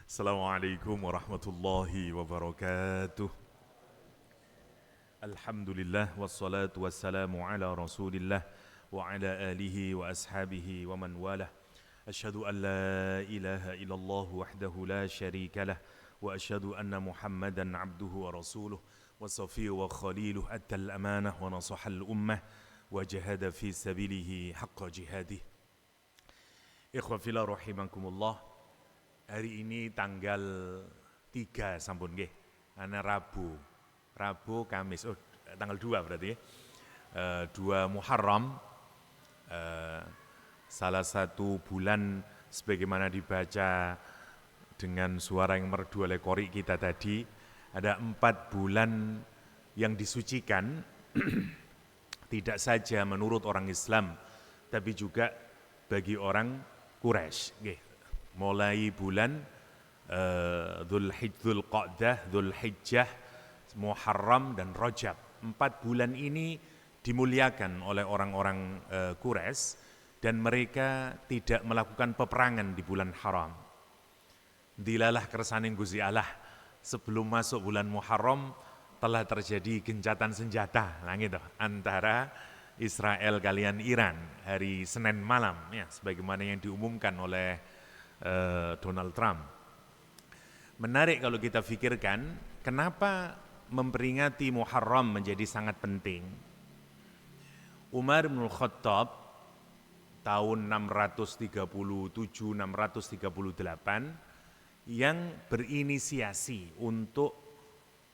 Assalamualaikum warahmatullahi wabarakatuh. Alhamdulillah wassalatu wassalamu ala Rasulillah wa ala alihi wa ashabihi wa man walah. Asyhadu an la ilaha illallah wahdahu la syarika lah wa asyhadu anna Muhammadan abduhu wa rasuluh wa safiyyu wa khaliluh addal amanah wa nasahal ummah wa jahada fi sabilihi haqqa jihadih. Ikhwa fillah rahimakumullah. Hari ini tanggal 3 sampun nggih. Ana Rabu, Kamis. Oh, tanggal 2 berarti ya. 2 Muharram. Salah satu bulan sebagaimana dibaca dengan suara yang merdu oleh qori kita tadi, ada 4 bulan yang disucikan tidak saja menurut orang Islam tapi juga bagi orang Quraisy nggih. Mulai bulan Dzul Qa'dah, Dzul Hijjah, Muharram dan Rajab. 4 bulan ini dimuliakan oleh orang-orang Quraisy dan mereka tidak melakukan peperangan di bulan haram. Dilalah kersaning Gusti Allah, sebelum masuk bulan Muharram telah terjadi gencatan senjata gitu, antara Israel kalian Iran hari Senin malam ya, sebagaimana yang diumumkan oleh Donald Trump. Menarik kalau kita pikirkan, kenapa memperingati Muharram menjadi sangat penting. Umar bin Khattab tahun 637-638 yang berinisiasi untuk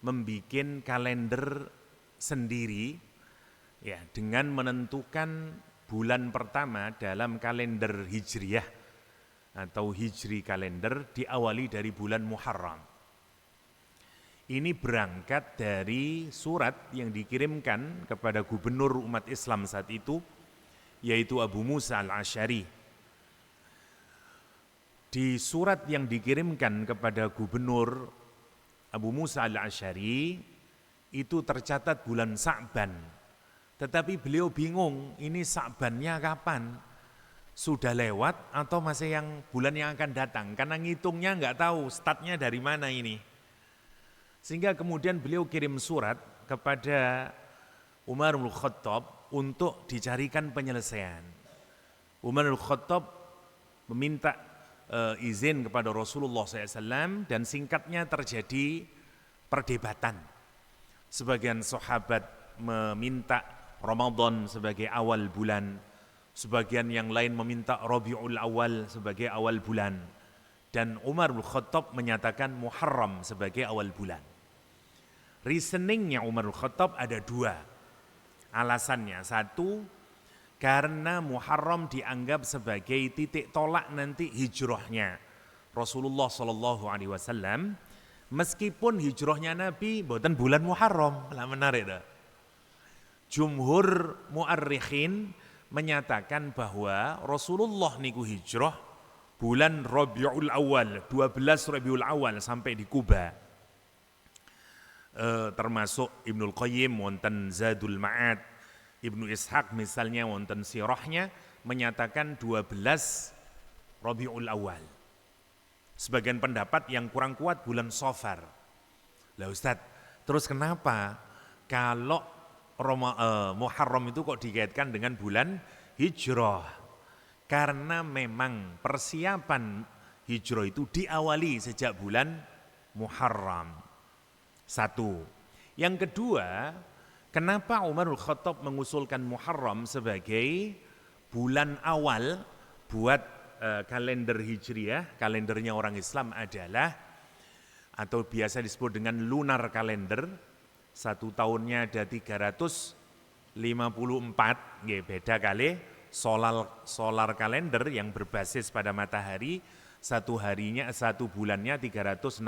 membuat kalender sendiri ya, dengan menentukan bulan pertama dalam kalender Hijriyah atau Hijri kalender diawali dari bulan Muharram. Ini berangkat dari surat yang dikirimkan kepada gubernur umat Islam saat itu, yaitu Abu Musa al-Asy'ari. Di surat yang dikirimkan kepada gubernur Abu Musa al-Asy'ari itu tercatat bulan Sa'ban. Tetapi beliau bingung, ini Sa'bannya kapan? Sudah lewat atau masih yang bulan yang akan datang, karena ngitungnya nggak tahu startnya dari mana ini. Sehingga kemudian beliau kirim surat kepada Umar bin Khattab untuk dicarikan penyelesaian. Umar bin Khattab meminta izin kepada Rasulullah SAW dan singkatnya terjadi perdebatan. Sebagian sahabat meminta Ramadan sebagai awal bulan, sebagian yang lain meminta Rabiul Awal sebagai awal bulan, dan Umar bin Khattab menyatakan Muharram sebagai awal bulan. Reasoningnya Umar bin Khattab ada 2 alasannya. 1, karena Muharram dianggap sebagai titik tolak nanti hijrahnya Rasulullah SAW, meskipun hijrahnya Nabi bukan bulan Muharram. Lah menarik dah. Jumhur muarrikhin menyatakan bahwa Rasulullah niku hijrah bulan Rabiul Awal, 12 Rabiul Awal sampai di Kuba. Termasuk Ibnul Qayyim wonten Zadul Ma'ad, Ibnu Ishaq misalnya wonten sirahnya menyatakan 12 Rabiul Awal. Sebagian pendapat yang kurang kuat bulan Safar. Lah Ustadz, terus kenapa kalau Muharram itu kok dikaitkan dengan bulan hijrah? Karena memang persiapan hijrah itu diawali sejak bulan Muharram. 1. Yang kedua, kenapa Umar bin Khattab mengusulkan Muharram sebagai bulan awal buat kalender Hijriyah? Kalendernya orang Islam adalah, atau biasa disebut dengan lunar kalender. 1 tahunnya ada 354, beda kali solar kalender yang berbasis pada matahari, 1 bulannya 365.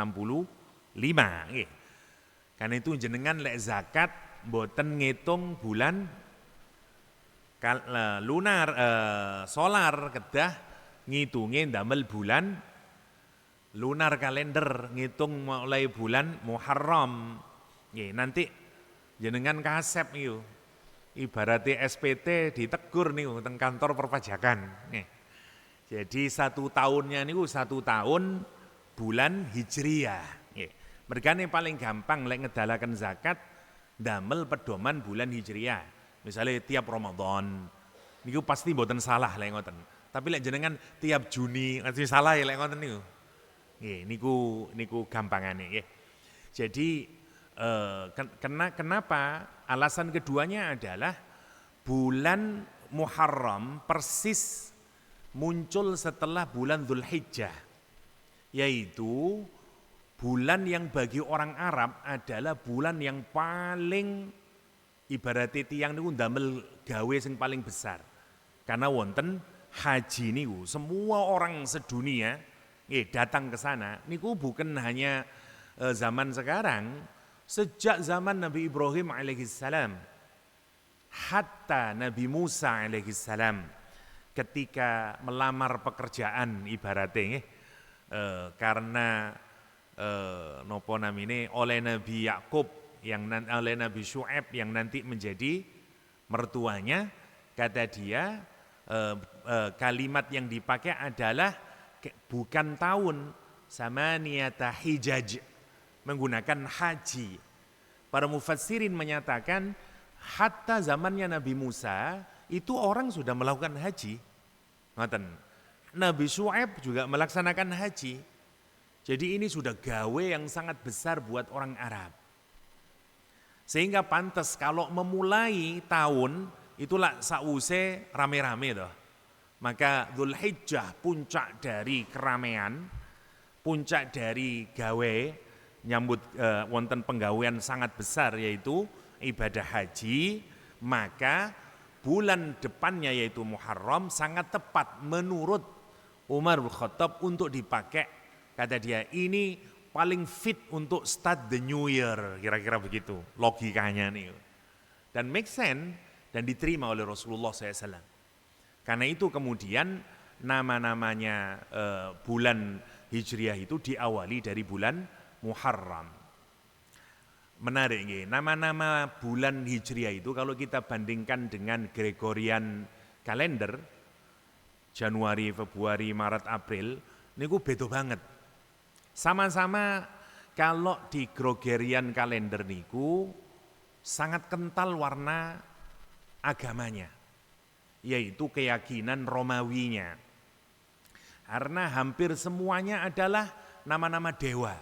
Karena itu jenengan lek zakat mboten ngitung bulan lunar solar, kedah ngitunge ndamel bulan lunar kalender, ngitung mulai bulan Muharram. Nanti jenengan kasep niku. Ibaratnya SPT ditegur niku teng kantor perpajakan. Jadi 1 tahunnya niku 1 tahun bulan Hijriyah. Nggih. Mergane paling gampang lek ngedalaken zakat damel pedoman bulan Hijriyah. Misalnya tiap Ramadan niku pasti mboten salah lek ngoten. Tapi lek jenengan tiap Juni pasti salah ya lek ngoten niku. Nggih, niku gampangane nggih. Jadi kenapa? Alasan keduanya adalah bulan Muharram persis muncul setelah bulan Dzulhijjah, yaitu bulan yang bagi orang Arab adalah bulan yang paling ibaratnya tiang niku ndamel gawe sing paling besar. Karena wonten haji niku, semua orang sedunia datang ke sana. Niku bukan hanya zaman sekarang, sejak zaman Nabi Ibrahim alaihissalam, hatta Nabi Musa alaihissalam ketika melamar pekerjaan ibaratnya karena nopo namine oleh Nabi Yakub yang oleh Nabi Syuaib yang nanti menjadi mertuanya, kata dia kalimat yang dipakai adalah bukan tahun samaniyata hijaj, menggunakan haji. Para mufassirin menyatakan hatta zamannya Nabi Musa itu orang sudah melakukan haji. Ngoten. Nabi Syuaib juga melaksanakan haji. Jadi ini sudah gawe yang sangat besar buat orang Arab. Sehingga pantas kalau memulai tahun itulah sause rame-rame toh. Maka Dzulhijjah puncak dari keramaian, puncak dari gawe nyambut wonten penggawean sangat besar yaitu ibadah haji, maka bulan depannya yaitu Muharram sangat tepat menurut Umar bin Khattab untuk dipakai, kata dia ini paling fit untuk start the new year, kira-kira begitu logikanya nih. Dan make sense dan diterima oleh Rasulullah SAW. Karena itu kemudian nama-namanya bulan Hijriah itu diawali dari bulan Muharram. Menarik nggih, nama-nama bulan Hijriah itu kalau kita bandingkan dengan Gregorian kalender Januari, Februari, Maret, April niku beda banget. Sama-sama kalau di Gregorian kalender niku sangat kental warna agamanya, yaitu keyakinan Romawinya. Karena hampir semuanya adalah nama-nama dewa.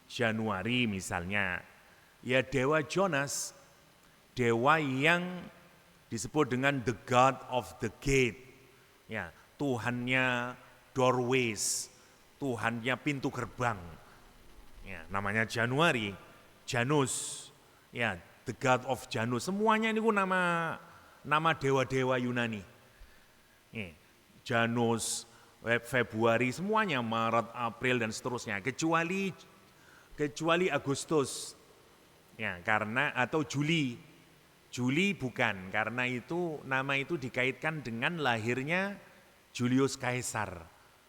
Januari misalnya, ya dewa Jonas, dewa yang disebut dengan the God of the Gate, ya Tuhannya doorways, Tuhannya pintu gerbang, ya namanya Januari, Janus, ya the God of Janus, semuanya ini nama dewa-dewa Yunani. Janus, Februari, semuanya Maret, April dan seterusnya, kecuali Agustus, ya karena atau Juli bukan, karena itu nama itu dikaitkan dengan lahirnya Julius Caesar,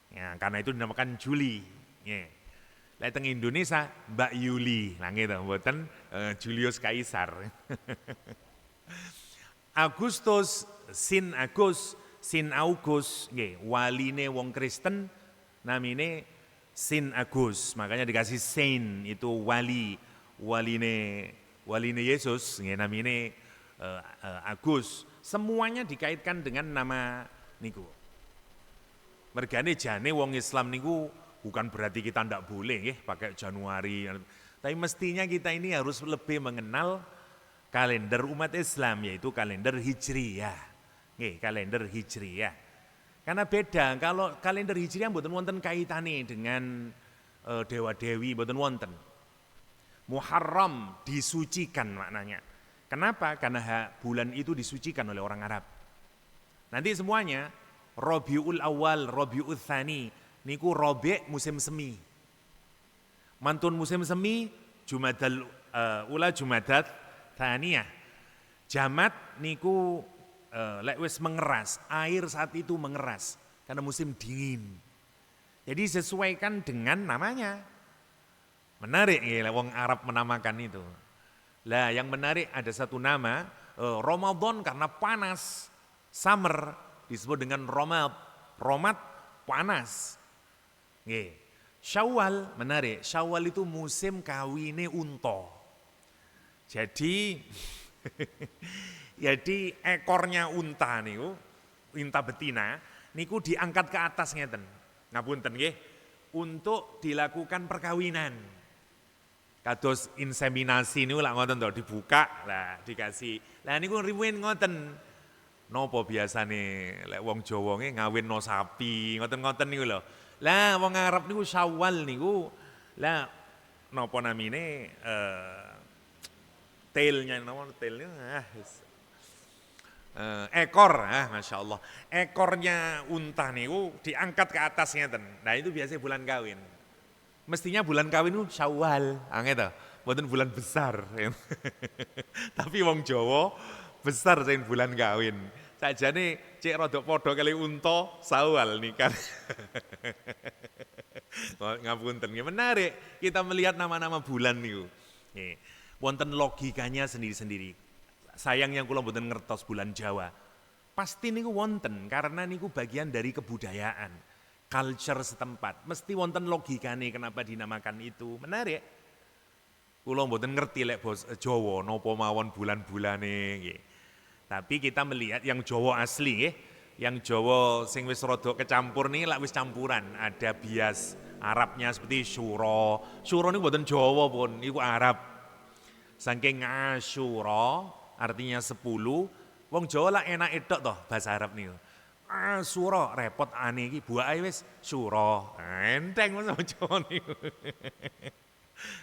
ya karena itu dinamakan Juli. Ya. Teng Indonesia Mbak Yuli, nah gitu, mboten Julius Caesar. Agustus, Sin August, nggih, waline wong Kristen namine Sin Agus, makanya dikasih Saint itu waline Yesus, nggih namine Agus. Semuanya dikaitkan dengan nama niku. Mergane jane wong Islam niku bukan berarti kita ndak boleh nggih pakai Januari, tapi mestinya kita ini harus lebih mengenal kalender umat Islam yaitu kalender Hijriyah. Nggih, kalender Hijriyah. Karena beda, kalau kalender Hijriyah mboten wonten kaitane dengan dewa-dewi, mboten wonten. Muharram disucikan maknanya. Kenapa? Karena bulan itu disucikan oleh orang Arab. Nanti semuanya Rabiul Awal, Rabiul Tsani, niku Rabi' musim semi. Mantun musim semi Jumadal Ula, Jumadat Tsaniyah. Jamat niku lek wis mengeras, air saat itu mengeras karena musim dingin. Jadi sesuaikan dengan namanya. Menarik ya wong Arab menamakan itu. Lah yang menarik ada satu nama Ramadan karena panas, summer disebut dengan Romad panas. Nggih. Syawal, menarik. Syawal itu musim kawine unta. Jadi ekornya unta niku, unta betina niku diangkat ke atas ngeten. Ngapunten nggih, untuk dilakukan perkawinan. Kados inseminasi niku lak ngoten to, dibuka lah dikasih. Lah niku riwen ngoten. Napa biasane lek wong Jawa nggih ngawinno sapi, ngoten-ngoten niku lho. Lah wong Arab niku Syawal niku lah napa namine tailnya napa tailnya ekor, Masya Allah, ekornya unta niku diangkat ke atas ngeten. Nah itu biasanya bulan kawin. Mestinya bulan kawin itu Syawal, ngeten, mboten bulan besar. Tapi wong Jawa besar sing bulan kawin. Sakjane cek rada padha kali unta Syawal nikah. Ngapunten, menarik kita melihat nama-nama bulan niku. Nggih, wonten logikanya sendiri-sendiri. Sayangnya kula mboten ngertos bulan Jawa. Pasti niku wonten karena niku bagian dari kebudayaan, culture setempat. Mesti wonten logikane kenapa dinamakan itu. Menarik. Kula mboten ngerti lek bos Jawa napa mawon bulan-bulane nggih. Tapi kita melihat yang Jawa asli nggih, yang Jawa sing wis rada kecampur nih lak wis campuran. Ada bias Arabnya seperti Syura. Syura niku mboten Jawa pun, niku Arab. Saking Asyura artinya 10, wong Jawa lah enak edok toh bahasa Arab niku. Syura repot ane iki buake wis Syura. Enteng wong Jawa niku.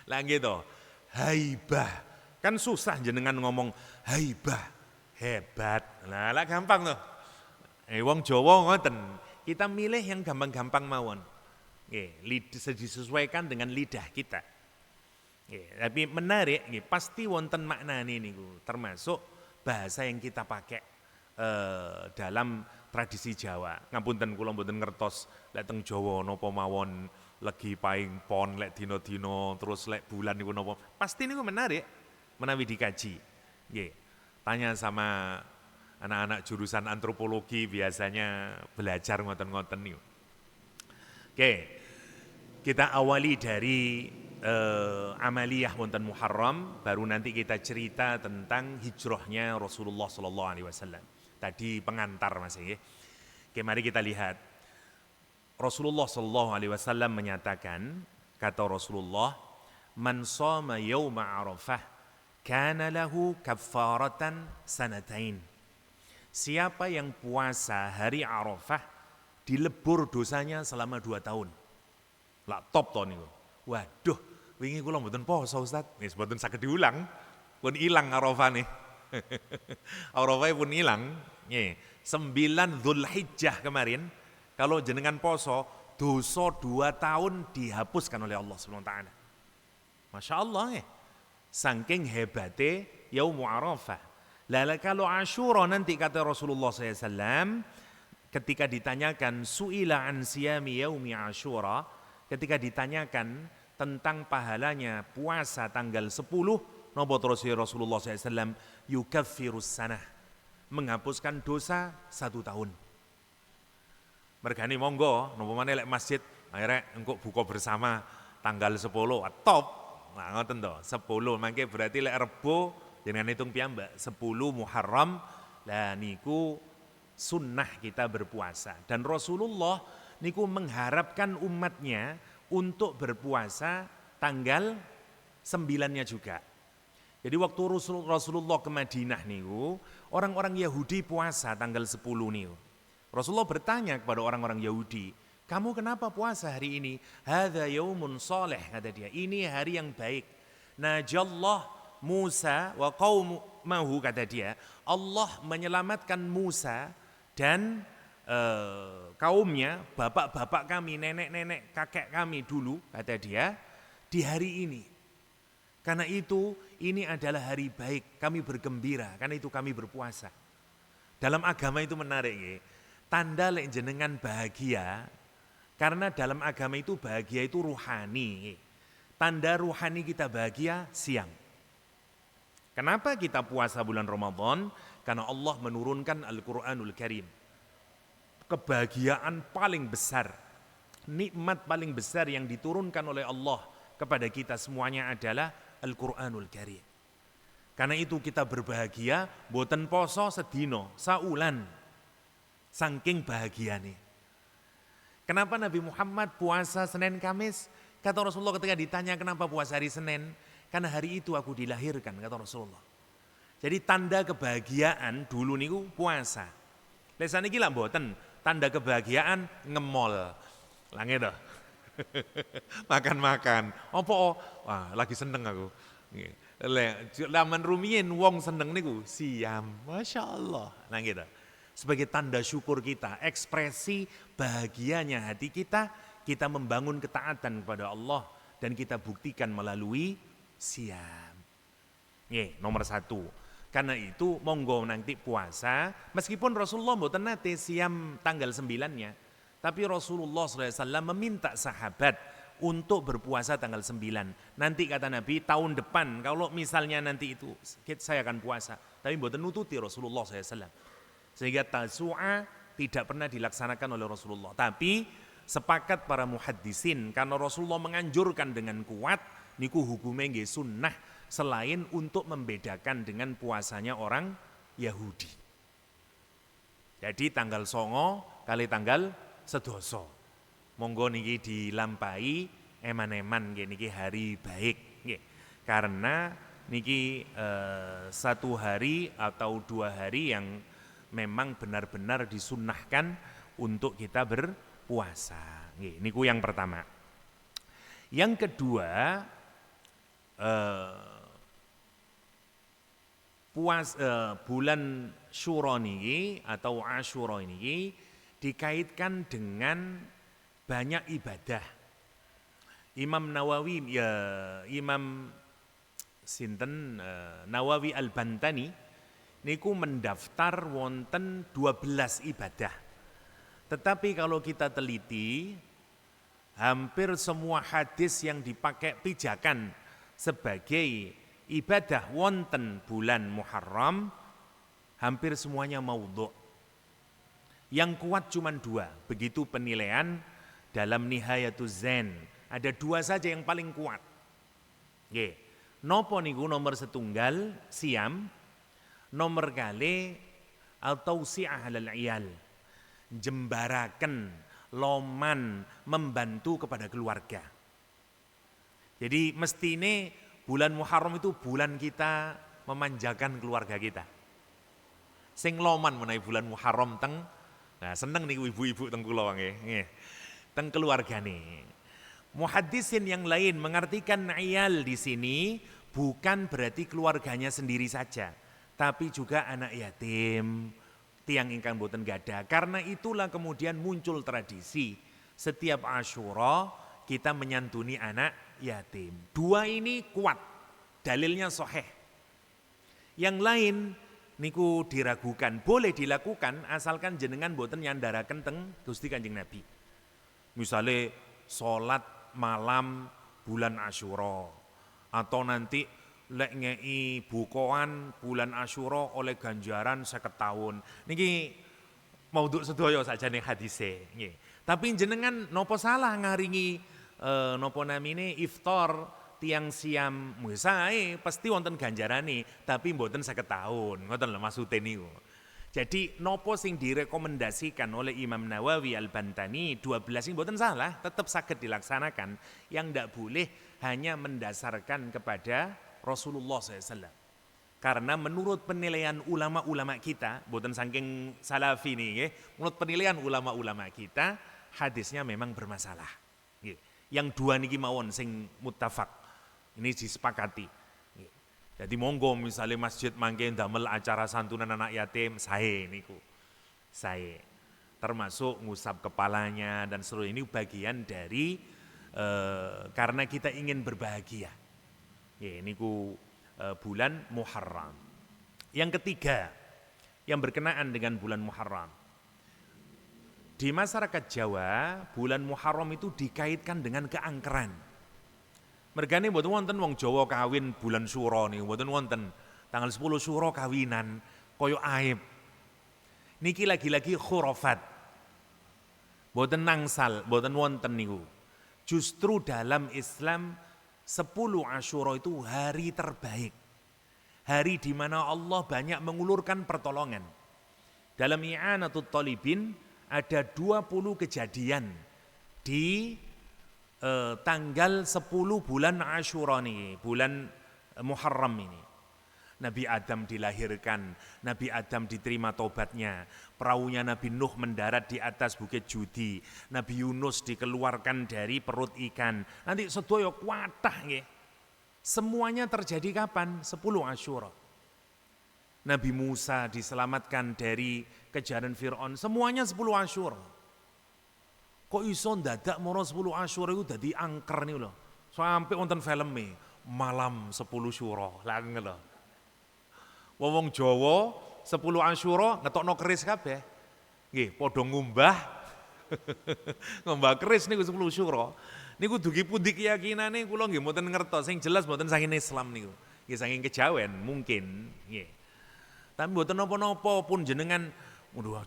Lah nggih to. Haibah. Kan susah jenengan ngomong haibah, hebat. Lah gampang toh. Wong Jawa ngoten. Kita milih yang gampang-gampang mawon. Nggih, disesuaikan dengan lidah kita. Tapi menarik, pasti wonten maknane niku, termasuk bahasa yang kita pakai dalam tradisi Jawa. Ngapunten kula mboten ngertos lek teng Jawa napa mawon legi paing pon lek dina-dina terus lek bulan niku napa. Pasti niku menarik menawi dikaji. Nggih. Tanya sama anak-anak jurusan antropologi biasanya belajar ngoten-ngoten niku. Oke. Kita awali dari amaliyah wonten Muharram, baru nanti kita cerita tentang hijrahnya Rasulullah sallallahu alaihi wasallam. Tadi pengantar Mas nggih. Oke, mari kita lihat. Rasulullah sallallahu alaihi wasallam menyatakan, kata Rasulullah, "Man shama yauma Arafah kana lahu kaffaratan sanatain." Siapa yang puasa hari Arafah dilebur dosanya selama 2 tahun. Lah top to niku. Waduh, wingi kula mboten poso Ustaz. Wis mboten saged diulang. Pun ilang Arafane. Arafah pun ilang. Nggih, 9 Dzulhijjah kemarin kalau jenengan poso, dosa 2 tahun dihapuskan oleh Allah Subhanahu wa taala. Masya Allah ya. Saking hebate Yaumul Arafah. Lalu kalau Asyura nanti kata Rasulullah SAW, ketika ditanyakan su'ila an siyami yaumi Asyura, ketika ditanyakan tentang pahalanya puasa tanggal 10, napa terus Rasulullah SAW, yukaffirus sanah, menghapuskan dosa 1 tahun. Mergani monggo, napa maneh lek masjid, akhirnya engkau buka bersama tanggal 10, top. Nah ngoten to, 10, mangke berarti lek Rebo jangan hitung piyambak, 10 Muharram, lah niku sunnah kita berpuasa. Dan Rasulullah niku mengharapkan umatnya untuk berpuasa tanggal 9-nya juga. Jadi waktu Rasulullah ke Madinah niku, orang-orang Yahudi puasa tanggal 10 niku. Rasulullah bertanya kepada orang-orang Yahudi, kamu kenapa puasa hari ini? Hadza yaumun salih, kata dia. Ini hari yang baik. Najallah Musa wa qaumahu, kata dia. Allah menyelamatkan Musa dan kaumnya, bapak-bapak kami, nenek-nenek, kakek kami dulu, kata dia, di hari ini. Karena itu, ini adalah hari baik, kami bergembira, karena itu kami berpuasa. Dalam agama itu menarik ya. Tanda lek jenengan bahagia, karena dalam agama itu bahagia itu ruhani. Tanda ruhani kita bahagia siang. Kenapa kita puasa bulan Ramadan? Karena Allah menurunkan Al-Quranul Karim. Kebahagiaan paling besar nikmat paling besar yang diturunkan oleh Allah kepada kita semuanya adalah Al-Qur'anul Karim. Karena itu kita berbahagia, boten poso sedino, saulan, saking bahagiane. Kenapa Nabi Muhammad puasa Senin Kamis? Kata Rasulullah ketika ditanya kenapa puasa hari Senin, karena hari itu aku dilahirkan, kata Rasulullah. Jadi tanda kebahagiaan dulu niku puasa. Lesan iki lah mboten, tanda kebahagiaan ngemol. Lah gitu. Makan-makan. Apa? Wah, lagi seneng aku. Laman rumiyin wong seneng niku siam. Masya Allah. Nah gitu. Sebagai tanda syukur kita, ekspresi bahagianya hati kita, kita membangun ketaatan kepada Allah dan kita buktikan melalui siam. Nomor 1. Karena itu monggo nanti puasa, meskipun Rasulullah mboten nate siam tanggal 9-nya, tapi Rasulullah SAW meminta sahabat untuk berpuasa tanggal 9. Nanti kata Nabi tahun depan kalau misalnya nanti itu saya akan puasa. Tapi mboten nututi Rasulullah SAW. Sehingga Tasu'a tidak pernah dilaksanakan oleh Rasulullah. Tapi sepakat para muhaddisin karena Rasulullah menganjurkan dengan kuat niku hukumnya nggih sunnah selain untuk membedakan dengan puasanya orang Yahudi. Jadi tanggal 9 kali tanggal 11. Monggo niki dilampahi eman-eman niki hari baik nggih. Karena niki 1 hari atau 2 hari yang memang benar-benar disunnahkan untuk kita berpuasa. Nggih, niku yang pertama. Yang kedua, bulan Syura niki atau Asyura niki dikaitkan dengan banyak ibadah. Imam Nawawi Nawawi Al-Bantani niku mendaftar wonten 12 ibadah. Tetapi kalau kita teliti, hampir semua hadis yang dipakai pijakan sebagai ibadah wonten bulan Muharram hampir semuanya maudhu'. Yang kuat cuma 2, begitu penilaian dalam Nihayatuz Zain. Ada 2 saja yang paling kuat. Nggih. Nopo niku nomor 1 siam, nomor kali at-tausi'ah 'alal 'iyal. Jembaraken, loman, membantu kepada keluarga. Jadi mestine bulan Muharram itu bulan kita memanjakan keluarga kita. Sing loman menawi bulan Muharram teng, nah seneng nih ibu-ibu teng kula nggih. Teng keluargane. Muhaddisin yang lain mengartikan iyal di sini bukan berarti keluarganya sendiri saja, tapi juga anak yatim, tiang ingkang boten gadah. Karena itulah kemudian muncul tradisi setiap Asyura kita menyantuni anak yatim. 2 ini kuat, dalilnya sahih. Yang lain niku diragukan, boleh dilakukan asalkan jenengan boten nyandaraken teng Gusti Kanjeng Nabi. Misalnya sholat malam bulan Asyura, atau nanti lek ngei bukoan bulan Asyura oleh ganjaran 50 tahun. Niki maudhu' sedaya saja nih hadise. Tapi jenengan nopo salah ngaringi nopo namine iftar tiang siam musae pasti wonten ganjarane, tapi mboten 50 tahun. Ngoten lho maksude niku. Jadi nopo sing direkomendasikan oleh Imam Nawawi Al-Bantani 12 ini mboten salah, tetap saged dilaksanakan. Yang ndak boleh hanya mendasarkan kepada Rasulullah SAW. Karena menurut penilaian ulama-ulama kita, mboten saking salafi nih, menurut penilaian ulama-ulama kita, hadisnya memang bermasalah. Yang 2 niki mawon sing muttafaq, ini disepakati. Jadi monggo misalnya masjid mangke ndamel acara santunan anak yatim, sae niku. Sae. Termasuk ngusap kepalanya dan seluruh ini bagian dari karena kita ingin berbahagia. Niku bulan Muharram. Yang ketiga yang berkenaan dengan bulan Muharram. Di masyarakat Jawa, bulan Muharram itu dikaitkan dengan keangkeran. Mergane mboten wonten wong Jawa kawin bulan Syura niku mboten wonten. Tanggal 10 Syura kawinan kaya aib. Niki lagi-lagi khurafat. Boten nangsal, boten wonten niku. Justru dalam Islam 10 Asyura itu hari terbaik. Hari di mana Allah banyak mengulurkan pertolongan. Dalam I'anatul Talibin ada 20 kejadian di tanggal 10 bulan Asyura nih, bulan Muharram ini. Nabi Adam dilahirkan, Nabi Adam diterima tobatnya, perahunya Nabi Nuh mendarat di atas bukit Judi, Nabi Yunus dikeluarkan dari perut ikan. Nanti sedaya kuatah nggih. Semuanya terjadi kapan? 10 Asyura. Nabi Musa diselamatkan dari kejaran Fir'aun, semuanya 10 Asyura. Kok iso ndadak moro 10 Asyura itu dadi angker nih loh. Sampai wonten filmnya Malam 10 Syuro. Lah ngono. Wong Jawa 10 Asyura ngetokno keris kabeh. Nggih, padha ngumbah. Ngumbah keris niku 10 Syura. Niku dugi pundi keyakinane kula nggih mboten ngertos, sing jelas mboten saking Islam niku. Nggih saking kejawen mungkin, nggih. Tapi mboten napa-napa pun jenengan waduh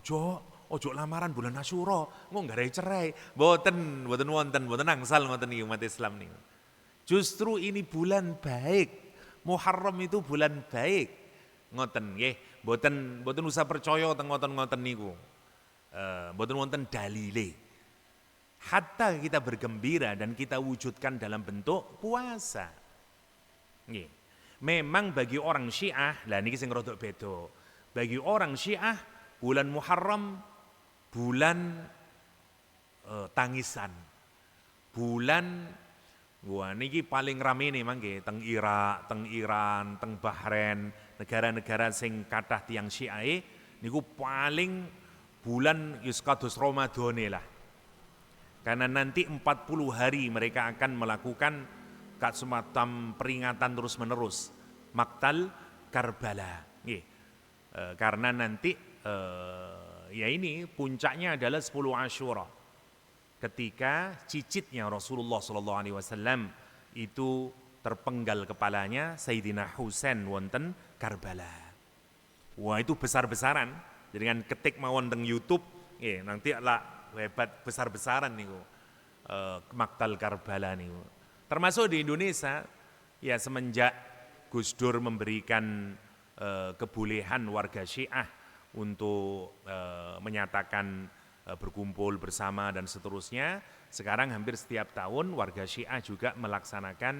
ojo lamaran bulan Asyura, engko nggarai cerai. Mboten wonten, mboten angsal ngoten niku umat Islam niku. Justru ini bulan baik. Muharram itu bulan baik. Ngoten nggih, mboten usah percaya teng ngoten-ngoten niku. Mboten wonten dalile. Hatta kita bergembira dan kita wujudkan dalam bentuk puasa. Nggih. Memang bagi orang Syiah, lah niki sing rada beda. Bagi orang Syiah bulan Muharram bulan tangisan. Bulan wah niki paling rame nih mangke teng Irak, teng Iran, teng Bahrain, negara-negara sing kathah tiyang Syiah niku paling bulan yus kados Ramadhane lah. Karena nanti 40 hari mereka akan melakukan semacam peringatan terus-menerus Maktal Karbala. Karena nanti ya ini puncaknya adalah 10 Asyura. Ketika cicitnya Rasulullah SAW itu terpenggal kepalanya Sayyidina Husain wonten Karbala. Wah itu besar-besaran. Dengan ketik mawon teng YouTube, nanti lah hebat besar-besaran niku Maktal Karbala niku. Termasuk di Indonesia ya semenjak Gus Dur memberikan kebolehan warga Syiah untuk menyatakan berkumpul bersama dan seterusnya. Sekarang hampir setiap tahun warga Syiah juga melaksanakan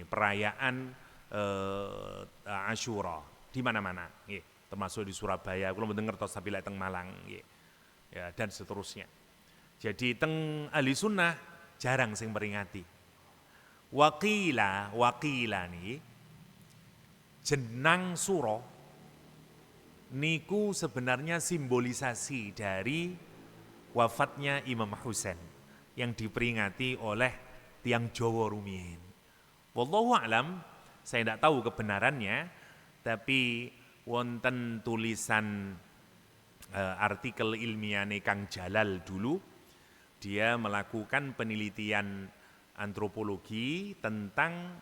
perayaan Asyura di mana-mana, termasuk di Surabaya. Kalau mboten ngertos tapi lek teng Malang, ya dan seterusnya. Jadi teng ahli sunnah jarang sing peringati. Wakila nih jenang suro niku sebenarnya simbolisasi dari wafatnya Imam Husain yang diperingati oleh tiang Jawa rumiyin. Wallahu a'lam, saya tidak tahu kebenarannya, tapi wonten tulisan artikel ilmiah Kang Jalal dulu, dia melakukan penelitian antropologi tentang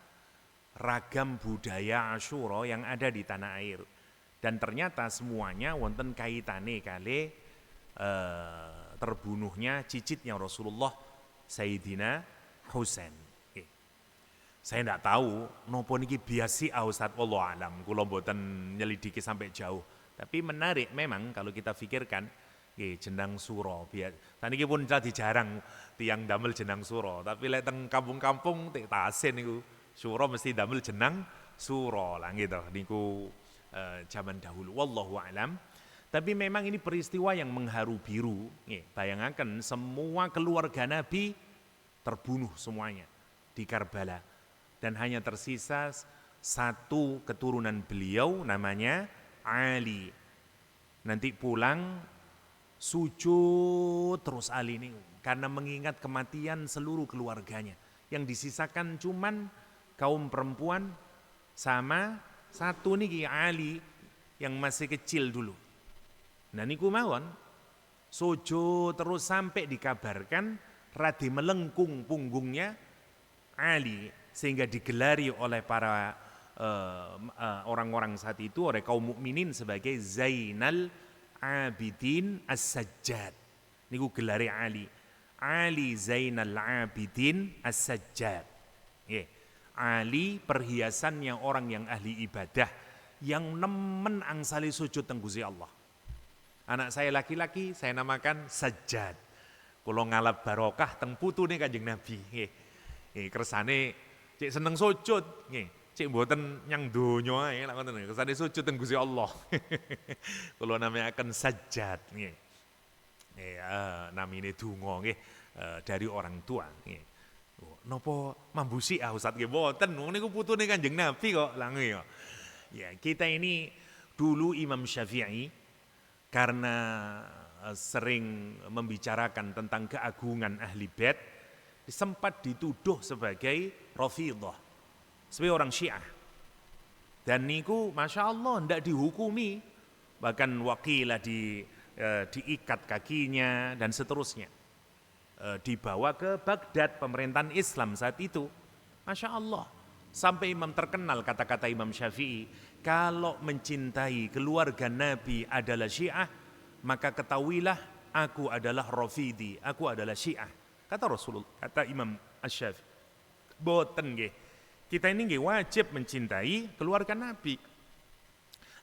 ragam budaya Asyura yang ada di tanah air. Dan ternyata semuanya wonten kaitane kali terbunuhnya cicitnya Rasulullah Sayyidina Husain. Saya tidak tahu nopo niki biasi Ustaz wallahu alam, kula mboten nyelidiki sampai jauh. Tapi menarik memang kalau kita pikirkan jenang suro. Saniki pun jadi jarang tiang damel jenang suro, tapi lek teng kampung-kampung tek Tasin niku suro mesti damel jenang suro lah gitu niku zaman dahulu. Wallahu alam. Tapi memang ini peristiwa yang mengharu biru. Bayangkan semua keluarga Nabi terbunuh semuanya di Karbala. Dan hanya tersisa satu keturunan beliau namanya Ali. Nanti pulang sujud terus Ali ini karena mengingat kematian seluruh keluarganya. Yang disisakan cuman kaum perempuan sama satu nih Ali yang masih kecil dulu. Nah niku mawon sujud terus sampai dikabarkan radi melengkung punggungnya Ali, sehingga digelari oleh para orang-orang saat itu, oleh kaum mukminin sebagai Zainal Abidin As-Sajjad. Niku gelare Ali. Ali Zainal Abidin As-Sajjad. Nggih. Ali perhiasannya orang yang ahli ibadah, yang nemen angsali sujud teng Gusti Allah. Anak saya laki-laki saya namakan Sajjad. Kula ngalap barokah teng putune Kanjeng Nabi. Nggih. Nggih, kersane cek seneng sujud, nggih. Cek mboten nyang donya ae lak ngoten. Kersane sujud teng Gusti Allah. Kula namakaken Sajjad, nggih. Namine donga nggih dari orang tua nggih. Napa mambusi Ustaz nggih mboten, wong niku putune Kanjeng Nabi kok lha nggih. Ya, kita ini dulu Imam Syafi'i karena sering membicarakan tentang keagungan ahli bait sempat dituduh sebagai Rafidhah, sebagai orang Syiah. Dan niku Masya Allah tidak dihukumi, bahkan wakilah diikat kakinya dan seterusnya. Dibawa ke Baghdad pemerintahan Islam saat itu. Masya Allah. Sampai imam terkenal kata-kata Imam Syafi'i, kalau mencintai keluarga Nabi adalah Syiah, maka ketahuilah aku adalah Rafidhi, aku adalah Syiah. Kata Rasulullah, kata Imam Asy-Syafi'i. Boten nggih. Kita ini nggih wajib mencintai keluarga Nabi.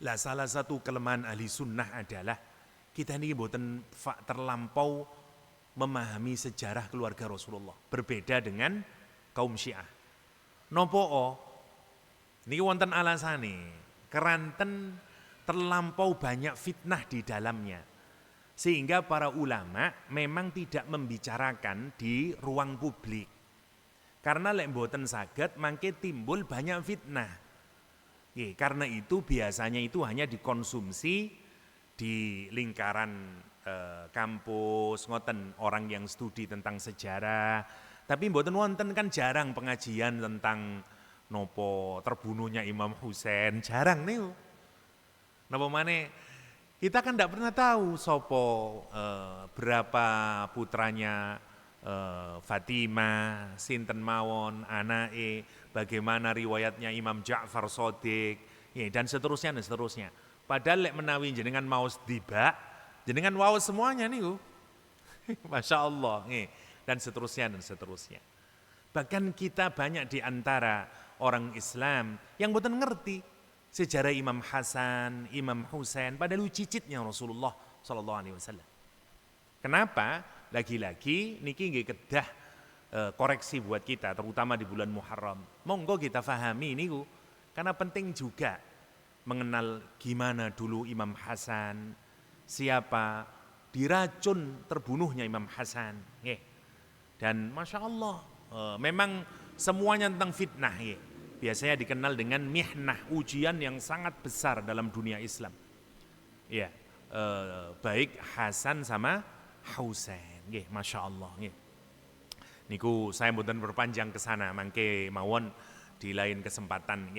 Lah salah satu kelemahan ahli sunnah adalah kita ini boten terlampau memahami sejarah keluarga Rasulullah. Berbeda dengan kaum Syiah. Nopo niki wonten alasane, keranten terlampau banyak fitnah di dalamnya. Sehingga para ulama memang tidak membicarakan di ruang publik. Karena lek mboten saged mangke timbul banyak fitnah. Karena itu biasanya itu hanya dikonsumsi di lingkaran kampus, ngoten orang yang studi tentang sejarah. Tapi mboten wonten kan jarang pengajian tentang nopo terbunuhnya Imam Husain, jarang niku. Napa maneh kita kan tidak pernah tahu sopo berapa putranya Fatimah, sinten mawon, anake, bagaimana riwayatnya Imam Ja'far Shadiq, dan seterusnya dan seterusnya. Padahal lek menawi jenengan maos tiba, jenengan waos semuanya niku. Masya Allah, dan seterusnya dan seterusnya. Bahkan kita banyak di antara orang Islam yang mboten ngerti sejarah Imam Hasan, Imam Husain, padahal cicitnya Rasulullah sallallahu alaihi wasallam. Kenapa? Lagi-lagi niki nggih kedah koreksi buat kita, terutama di bulan Muharram. Monggo kita fahami niku, karena penting juga mengenal gimana dulu Imam Hasan, siapa diracun terbunuhnya Imam Hasan. Dan Masya Allah, memang semuanya tentang fitnah. Biasanya dikenal dengan mihnah, ujian yang sangat besar dalam dunia Islam. Baik Hasan sama Husain. Masya Allah. Niku saya mboten berpanjang ke sana, mangke mawon di lain kesempatan.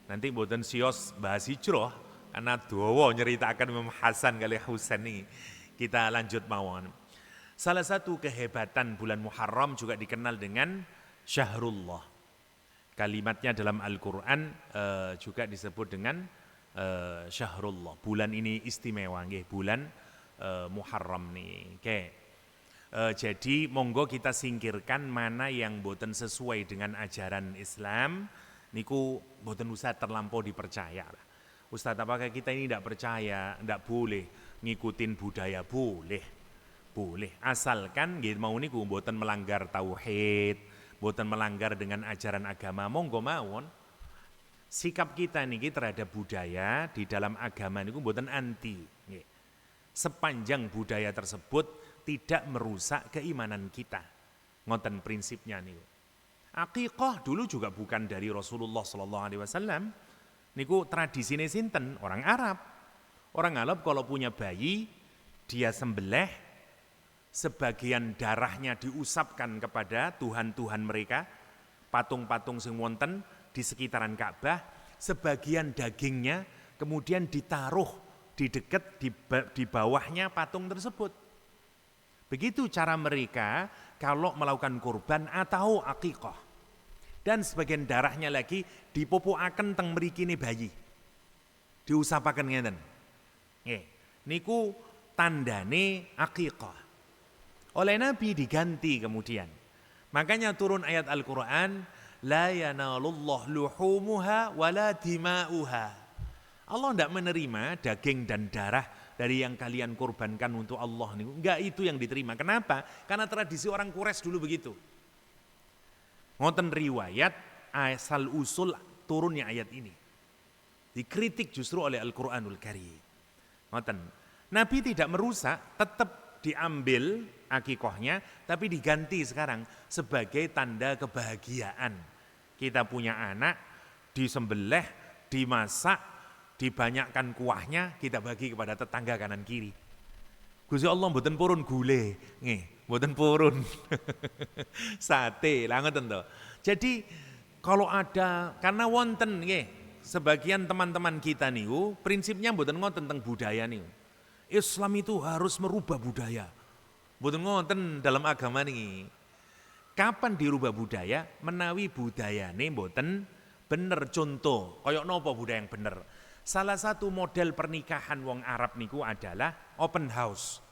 Nanti mboten sios bahas hijrah, karena dawa nyeritakan Imam Hasan kali Husain ini. Kita lanjut mawon. Salah satu kehebatan bulan Muharram juga dikenal dengan Syahrullah. Kalimatnya dalam Al-Quran juga disebut dengan Syahrullah. Bulan ini istimewa, bulan Muharram nih. Jadi monggo kita singkirkan mana yang boten sesuai dengan ajaran Islam. Niku boten usah terlampau dipercaya. Ustadz, apakah kita ini tidak percaya, tidak boleh ngikutin budaya? Boleh, asalkan nggih mau niku mboten melanggar tauhid, mboten melanggar dengan ajaran agama, monggo mawon. Sikap kita niki terhadap budaya di dalam agama niku mboten anti. Sepanjang budaya tersebut tidak merusak keimanan kita. Ngoten prinsipnya niku. Aqiqah dulu juga bukan dari Rasulullah sallallahu alaihi wasallam. Niku tradisine sinten? Orang Arab. Orang Arab kalau punya bayi, dia sembelih, sebagian darahnya diusapkan kepada Tuhan-Tuhan mereka, patung-patung sing wonten di sekitaran Ka'bah, sebagian dagingnya kemudian ditaruh di dekat di bawahnya patung tersebut. Begitu cara mereka kalau melakukan kurban atau aqiqah. Dan sebagian darahnya lagi dipopokaken teng mrikine bayi. Diusapaken ngeten. niku tandane akikah. Oleh Nabi diganti kemudian. Makanya turun ayat Al-Quran, la yanalullah luhumuha wala dima'uha. Allah tidak menerima daging dan darah dari yang kalian korbankan untuk Allah. Enggak itu yang diterima. Kenapa? Karena tradisi orang Quraisy dulu begitu. Ngoten riwayat asal usul turunnya ayat ini. Dikritik justru oleh Al-Quranul Karim. Ngoten. Nabi tidak merusak, tetap diambil akikohnya, tapi diganti sekarang sebagai tanda kebahagiaan. Kita punya anak, disembelih, dimasak, dibanyakkan kuahnya, kita bagi kepada tetangga kanan kiri. Gusti Allah mboten purun gule, nggih, mboten purun sate, lah ngoten to. Jadi kalau ada, karena wonten nggih, sebagian teman-teman kita niku prinsipnya mboten ngoten tentang budaya niku. Islam itu harus merubah budaya. Mboten ngoten dalam agama niki. Kapan dirubah budaya? Menawi budayane mboten bener. Contoh, kaya napa budaya yang bener? Salah satu model pernikahan wong Arab niku adalah open house.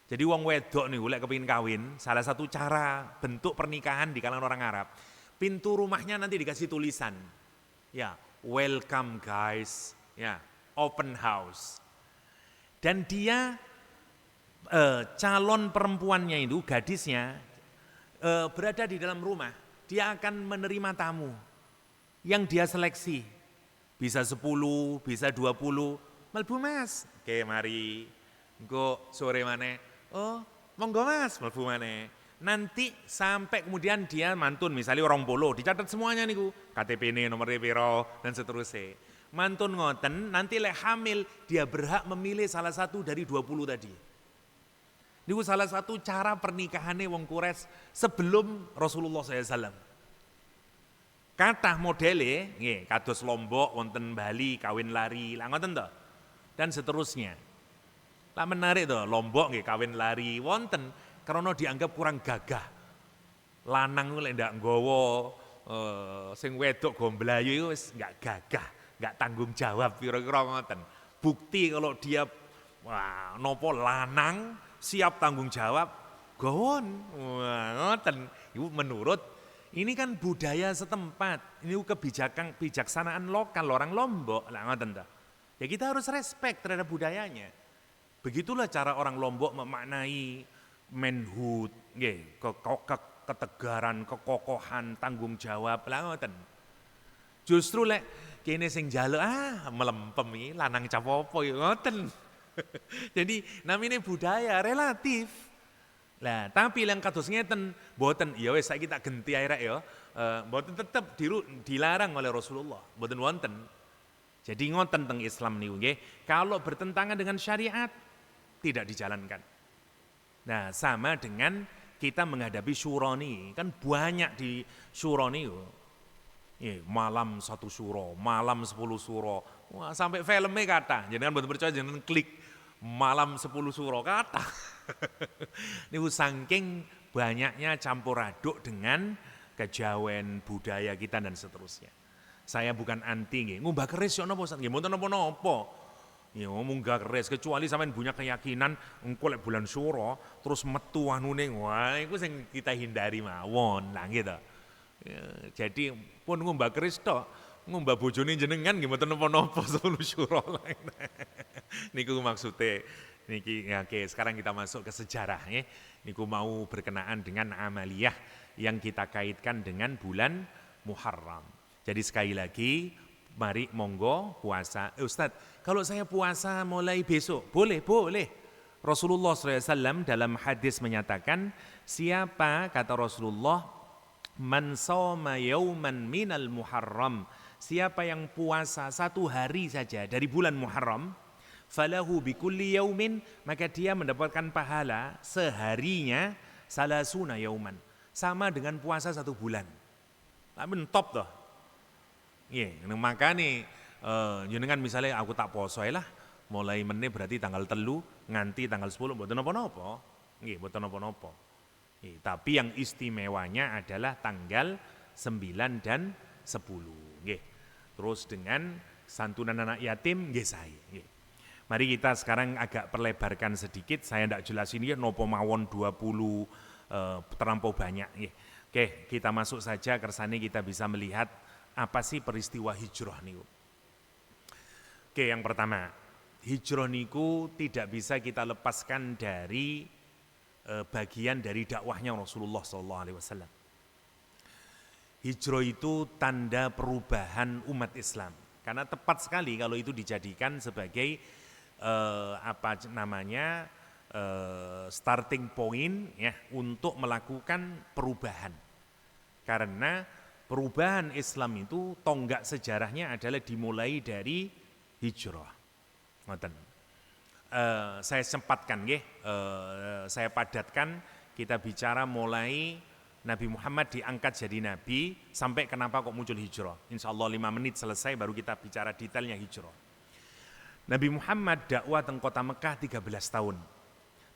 Jadi wong wedok niku lek kepengin kawin, salah satu cara bentuk pernikahan di kalangan orang Arab, pintu rumahnya nanti dikasih tulisan. Ya, welcome guys, ya, open house. Dan dia calon perempuannya itu, gadisnya berada di dalam rumah, dia akan menerima tamu yang dia seleksi. Bisa 10, bisa 20, melbu mas, oke mari, engko sore maneh, oh monggo mas, melbu maneh. Nanti sampai kemudian dia mantun, misalnya orang polo, dicatat semuanya niku, KTP ini nomornya piro dan seterusnya. Mantun ngoten, nanti lek hamil dia berhak memilih salah satu dari 20 tadi. Niku salah satu cara pernikahannya wong Quraisy sebelum Rasulullah SAW. Kathah modele, nggih, kados Lombok, wonten Bali, kawin lari, lah ngoten to. Dan seterusnya. Lah menarik to, Lombok nggih kawin lari wonten karena dianggap kurang gagah. Lanang lek ndak nggawa sing wedok gomblayu iku wis enggak gagah, enggak tanggung jawab kira-kira ngoten. Bukti kalau dia wah nopo lanang siap tanggung jawab, gawon. Wah, ngoten. Iku menurut ini kan budaya setempat, ini kebijaksanaan lokal orang Lombok, lah ngoten ta. Ya kita harus respect terhadap budayanya. Begitulah cara orang Lombok memaknai manhood, nggih, ketegaran, kekokohan, tanggung jawab, lah ngoten. Justru lek kene sing njaluk melempem iki lanang capopo ya ngoten. Jadi namanya budaya relatif. Lah, tapi yang kados ngeten mboten ya wis saiki tak genti ae rek ya. Mboten tetep dilarang oleh Rasulullah, mboten wonten. Jadi ngoten teng Islam niku nggih, kalau bertentangan dengan syariat tidak dijalankan. Nah, sama dengan kita menghadapi syura nih, kan banyak di syura niku. Malam 1 syura, malam 10 syura. Wah, sampai filmnya kata, jenengan mboten percaya jenengan klik malam 10 syura kata. Niku saking banyaknya campur aduk dengan kejawen budaya kita dan seterusnya. Saya bukan anti nggih, ngumbah keris yo napa Ustaz? Nggih mboten napa-napa. Ya munggah keris kecuali sampean punya keyakinan engko lek bulan Syura terus metu anune, wah iku sing kita hindari mawon. Lah gitu. Ya, jadi pun ngumbah keris tok, ngumbah bojone jenengan nggih mboten napa-napa solo Syura. Niku maksudnya. Niki ya, oke, sekarang kita masuk ke sejarah ya. Niku mau berkenaan dengan amaliyah yang kita kaitkan dengan bulan Muharram. Jadi sekali lagi, mari monggo puasa. Ustadz, kalau saya puasa mulai besok, boleh. Rasulullah SAW dalam hadis menyatakan, siapa kata Rasulullah, man shoma yauman minal Muharram, siapa yang puasa 1 hari saja dari bulan Muharram, falahu bikulli yaumin, maka dia mendapatkan pahala seharinya salasuna yauman, sama dengan puasa 1 bulan. Tapi top toh. Nggih, makane jenengan misalnya aku tak poso lah, mulai meneh berarti tanggal 3 nganti tanggal 10 mboten napa-napa. Nggih, mboten napa-napa. Tapi yang istimewanya adalah tanggal 9 dan 10. Nggih. Terus dengan santunan anak yatim nggih sae. Nggih. Mari kita sekarang agak perlebarkan sedikit, saya tidak jelasin ya nopo mawon 20 terlampau banyak. Oke, kita masuk saja kersane kita bisa melihat apa sih peristiwa hijrah niku. Oke, yang pertama, hijrah niku tidak bisa kita lepaskan dari bagian dari dakwahnya Rasulullah SAW. Hijrah itu tanda perubahan umat Islam. Karena tepat sekali kalau itu dijadikan sebagai starting point ya untuk melakukan perubahan. Karena perubahan Islam itu tonggak sejarahnya adalah dimulai dari hijrah. Ngoten. Saya sempatkan saya padatkan kita bicara mulai Nabi Muhammad diangkat jadi nabi sampai kenapa kok muncul hijrah. Insyaallah 5 menit selesai baru kita bicara detailnya hijrah. Nabi Muhammad dakwah teng kota Mekah 13 tahun.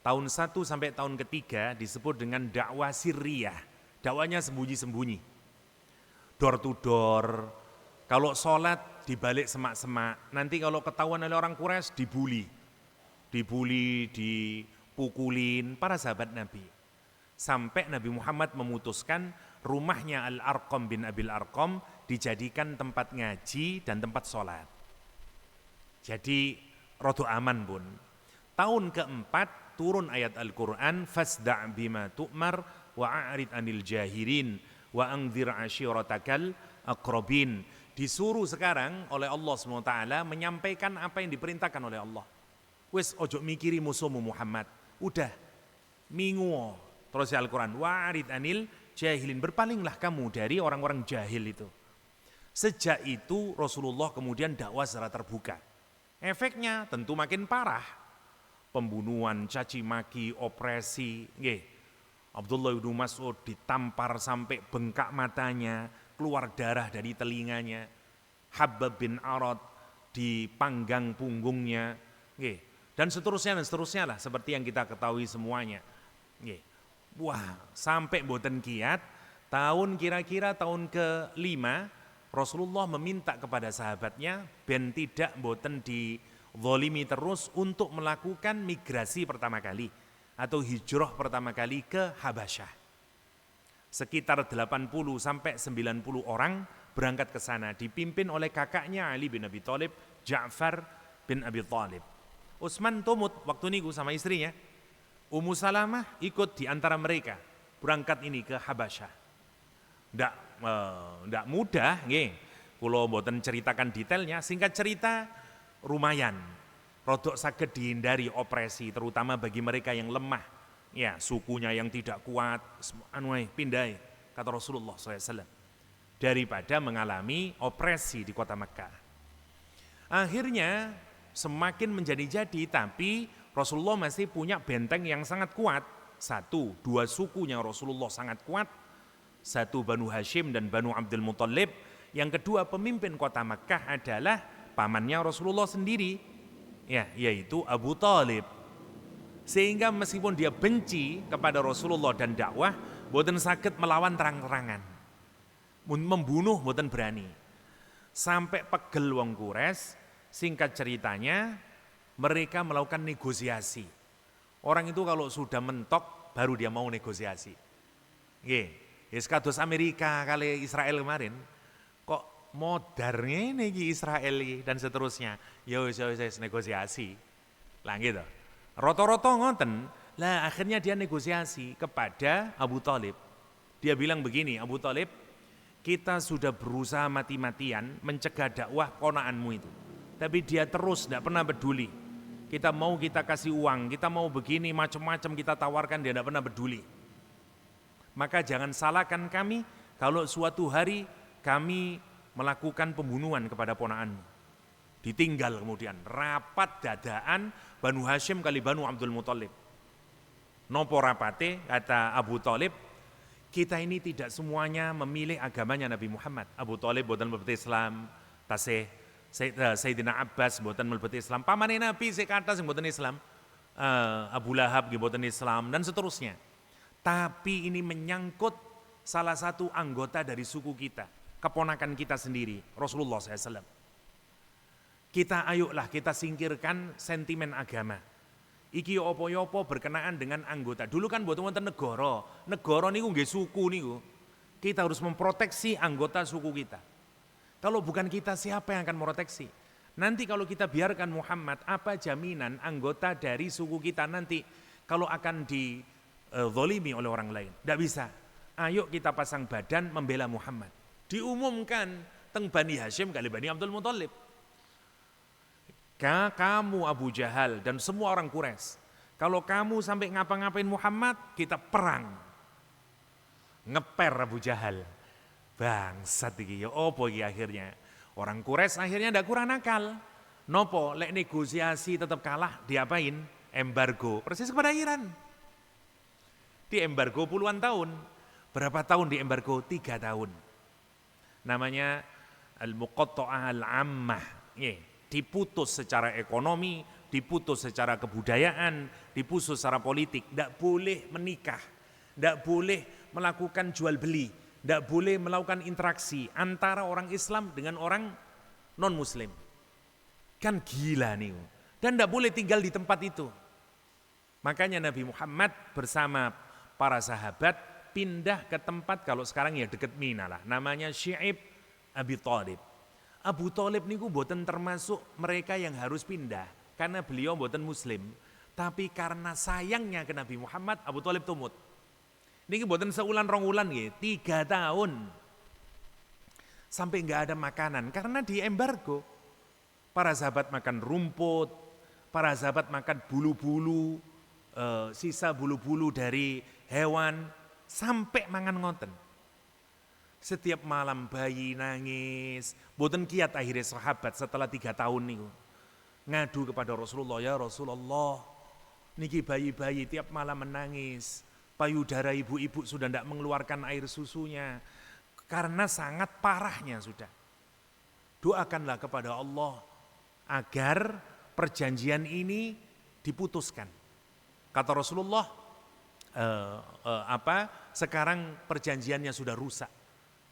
Tahun 1 sampai tahun ketiga disebut dengan dakwah sirriyah. Dakwahnya sembunyi-sembunyi. Door to door. Kalau sholat dibalik semak-semak. Nanti kalau ketahuan oleh orang Quraisy dibully. Dibully, dipukulin para sahabat Nabi. Sampai Nabi Muhammad memutuskan rumahnya Al-Arqam bin Abil Arqam dijadikan tempat ngaji dan tempat sholat. Jadi rodo aman pun. Tahun keempat turun ayat Al-Quran fasda' bima tu'mar wa a'rid anil jahirin wa angdzir ashiratakal aqrabin. Disuruh sekarang oleh Allah SWT menyampaikan apa yang diperintahkan oleh Allah. Wes ojo mikiri musuhmu Muhammad. Udah minguo. Terus Al-Quran wa'rid anil jahilin. Berpalinglah kamu dari orang-orang jahil itu. Sejak itu Rasulullah kemudian dakwah secara terbuka. Efeknya tentu makin parah. Pembunuhan, caci maki, opresi. Abdullah bin Mas'ud ditampar sampai bengkak matanya, keluar darah dari telinganya. Habbab bin Arad dipanggang punggungnya. Dan seterusnya lah seperti yang kita ketahui semuanya. Wah, sampai mboten kiat, kira-kira tahun ke-5 Rasulullah meminta kepada sahabatnya ben tidak mboten dizalimi terus untuk melakukan migrasi pertama kali atau hijrah pertama kali ke Habasyah. Sekitar 80 sampai 90 orang berangkat ke sana dipimpin oleh kakaknya Ali bin Abi Thalib, Ja'far bin Abi Thalib. Utsman tumut waktu niku sama istrinya. Ummu Salamah ikut di antara mereka berangkat ini ke Habasyah. Ndak mudah nggih. Kula mboten ceritakan detailnya, singkat cerita lumayan. Rodok saged dihindari opresi terutama bagi mereka yang lemah. Ya, sukunya yang tidak kuat, pindai kata Rasulullah SAW. Daripada mengalami opresi di kota Mekah. Akhirnya semakin menjadi-jadi tapi Rasulullah masih punya benteng yang sangat kuat. 1, 2 sukunya Rasulullah sangat kuat. 1 Banu Hashim dan Banu Abdul Muthalib. Yang kedua pemimpin kota Makkah adalah pamannya Rasulullah sendiri, yaitu Abu Thalib. Sehingga meskipun dia benci kepada Rasulullah dan dakwah, boten saged melawan terang-terangan. Membunuh boten berani. Sampai pegel wong Quraisy, singkat ceritanya mereka melakukan negosiasi. Orang itu kalau sudah mentok baru dia mau negosiasi. Kados Amerika kali Israel kemarin, kok modarnya ini Israel dan seterusnya. Ya wis negosiasi. Lah gitu. Roto-roto ngoten. Lah akhirnya dia negosiasi kepada Abu Thalib. Dia bilang begini, Abu Thalib, kita sudah berusaha mati-matian mencegah dakwah ponakanmu itu. Tapi dia terus tidak pernah peduli. Kita kasih uang, kita mau begini macam-macam kita tawarkan, dia tidak pernah peduli. Maka jangan salahkan kami kalau suatu hari kami melakukan pembunuhan kepada ponakanmu. Ditinggal kemudian rapat dadaan Banu Hashim kali Banu Abdul Muthalib. Nopo rapate kata Abu Thalib, kita ini tidak semuanya memilih agamanya Nabi Muhammad. Abu Thalib boten mlebet Islam, tasih Sayyidina Abbas boten mlebet Islam, pamane Nabi sing kathah sing boten Islam, Abu Lahab nggih boten Islam dan seterusnya. Tapi ini menyangkut salah satu anggota dari suku kita, keponakan kita sendiri, Rasulullah SAW. Ayolah kita singkirkan sentimen agama. Iki opo-opo berkenaan dengan anggota. Dulu kan buat wonten negara. Negara niku nggih suku niku. Kita harus memproteksi anggota suku kita. Kalau bukan kita, siapa yang akan memproteksi? Nanti kalau kita biarkan Muhammad, apa jaminan anggota dari suku kita nanti kalau akan dizalimi oleh orang lain? Tidak bisa. Ayo kita pasang badan membela Muhammad. Diumumkan teng Bani Hashim kali Bani Abdul Muthalib. Kamu Abu Jahal dan semua orang Quraisy, kalau kamu sampai ngapa-ngapain Muhammad, kita perang. Ngeper Abu Jahal. Bangsat iki ya opo iki akhirnya. Orang Quraisy akhirnya ndak kurang nakal. Nopo lek negosiasi tetap kalah, diapain? Embargo. Persis kepada Iran. Di embargo puluhan tahun. Berapa tahun di embargo? 3 tahun. Namanya al-muqatta'ah al-ammah. Diputus secara ekonomi, diputus secara kebudayaan, diputus secara politik. Tidak boleh menikah, tidak boleh melakukan jual beli, tidak boleh melakukan interaksi antara orang Islam dengan orang non-Muslim. Kan gila nih. Dan tidak boleh tinggal di tempat itu. Makanya Nabi Muhammad bersama para sahabat pindah ke tempat, kalau sekarang ya dekat Mina lah, namanya Syi'ib Abi Thalib. Abu Thalib niku mboten termasuk mereka yang harus pindah karena beliau mboten muslim, tapi karena sayangnya ke Nabi Muhammad, Abu Thalib tumut. Niki mboten seulan rong wulan nggih, 3 tahun. Sampai enggak ada makanan karena di embargo. Para sahabat makan rumput, para sahabat makan bulu-bulu, sisa bulu-bulu dari hewan, sampai mangan ngoten. Setiap malam bayi nangis, boten kiat akhirnya sahabat setelah 3 tahun niku ngadu kepada Rasulullah, ya Rasulullah, niki bayi-bayi tiap malam menangis, payudara ibu-ibu sudah tidak mengeluarkan air susunya karena sangat parahnya sudah. Doakanlah kepada Allah agar perjanjian ini diputuskan. Kata Rasulullah, sekarang perjanjiannya sudah rusak.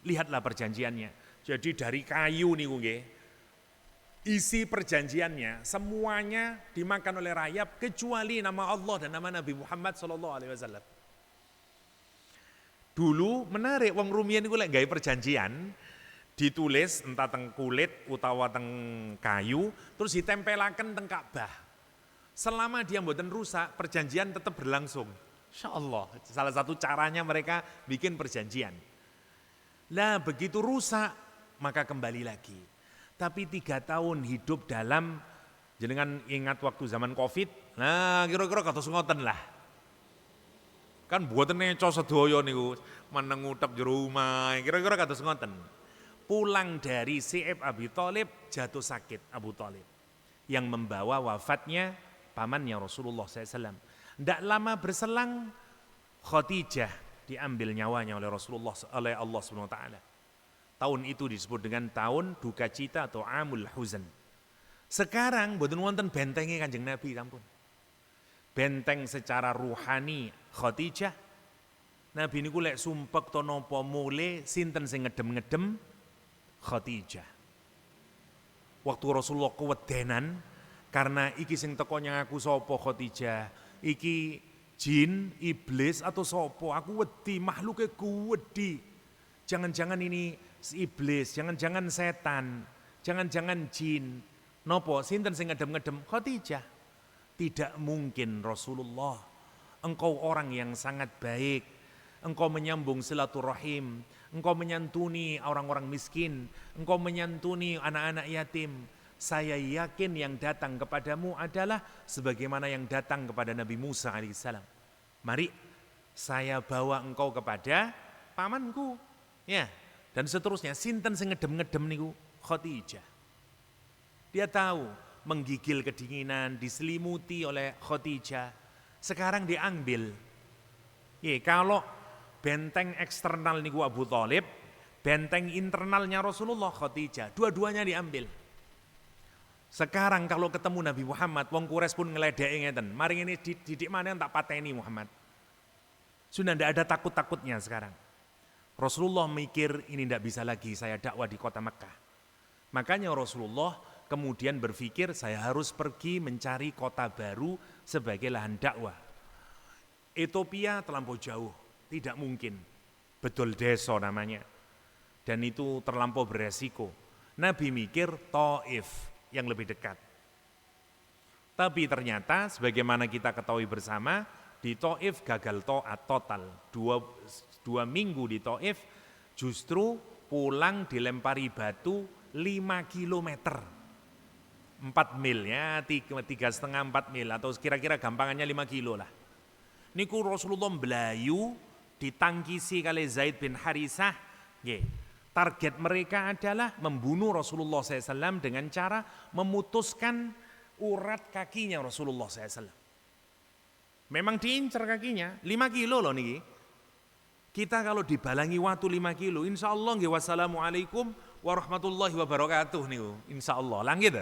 Lihatlah perjanjiannya. Jadi dari kayu nih nggih. Isi perjanjiannya semuanya dimakan oleh rayap kecuali nama Allah dan nama Nabi Muhammad SAW. Dulu menarik wong rumiyin niku lek gawe perjanjian ditulis entah teng kulit utawa teng kayu terus ditempelaken teng Ka'bah. Selama dia mboten rusak, perjanjian tetap berlangsung. Insyaallah. Salah satu caranya mereka bikin perjanjian. Lah begitu rusak maka kembali lagi. Tapi 3 tahun hidup dalam, jenengan ingat waktu zaman Covid, nah kira-kira kados ngoten lah. Kan buatan neco sedaya niku meneng utep jero omah, kira-kira kados ngoten. Pulang dari Syi'ib Abi Thalib jatuh sakit Abu Thalib yang membawa wafatnya pamannya Rasulullah SAW. Tidak lama berselang Khadijah diambil nyawanya oleh Rasulullah, oleh Allah SWT. Tahun itu disebut dengan tahun duka cita atau amul huzn. Sekarang boten wonten bentenge Kanjeng Nabi sampun. Benteng secara ruhani Khadijah. Nabi niku lek sumpek to napa mule sinten sing ngedem-ngedem? Khadijah. Waktu Rasulullah kewedenan karena iki sing teko ngaku sapa Khadijah, iki jin, iblis atau sopo, aku wedi, makhluknya ku wedi. Jangan-jangan ini iblis, jangan-jangan setan, jangan-jangan jin. Nopo, sinten sing ngedem-ngedem? Khadijah. Tidak mungkin Rasulullah. Engkau orang yang sangat baik. Engkau menyambung silaturahim. Engkau menyantuni orang-orang miskin. Engkau menyantuni anak-anak yatim. Saya yakin yang datang kepadamu adalah sebagaimana yang datang kepada Nabi Musa alaihissalam. Mari saya bawa engkau kepada pamanku. Ya, dan seterusnya. Sinten sing ngedem-ngedem niku? Khadijah. Dia tahu menggigil kedinginan, diselimuti oleh Khadijah. Sekarang diambil. Ya, kalau benteng eksternal niku Abu Thalib, benteng internalnya Rasulullah Khadijah. Dua-duanya diambil. Sekarang kalau ketemu Nabi Muhammad, wong Quraisy pun ngeledeki ngeten. Mari ini didik mana tak pateni Muhammad. Sudah tidak ada takut-takutnya sekarang. Rasulullah mikir ini tidak bisa lagi saya dakwah di kota Mekah. Makanya Rasulullah kemudian berpikir saya harus pergi mencari kota baru sebagai lahan dakwah. Ethiopia terlampau jauh, tidak mungkin. Betul deso namanya. Dan itu terlampau beresiko. Nabi mikir Taif yang lebih dekat. Tapi ternyata sebagaimana kita ketahui bersama, di Taif gagal total. Dua minggu di Taif justru pulang dilempari batu 5 kilometer. 4 mil ya, 3,5-4 mil atau kira-kira gampangannya 5 kilo lah. Niku Rasulullah Melayu ditangkisi kali Zaid bin Harisah. Target mereka adalah membunuh Rasulullah SAW dengan cara memutuskan urat kakinya Rasulullah SAW. Memang diincar kakinya, 5 kilo loh niki. Kita kalau dibalangi waktu 5 kilo, insya Allah wassalamualaikum warahmatullahi wabarakatuh niku. Insya Allah, langit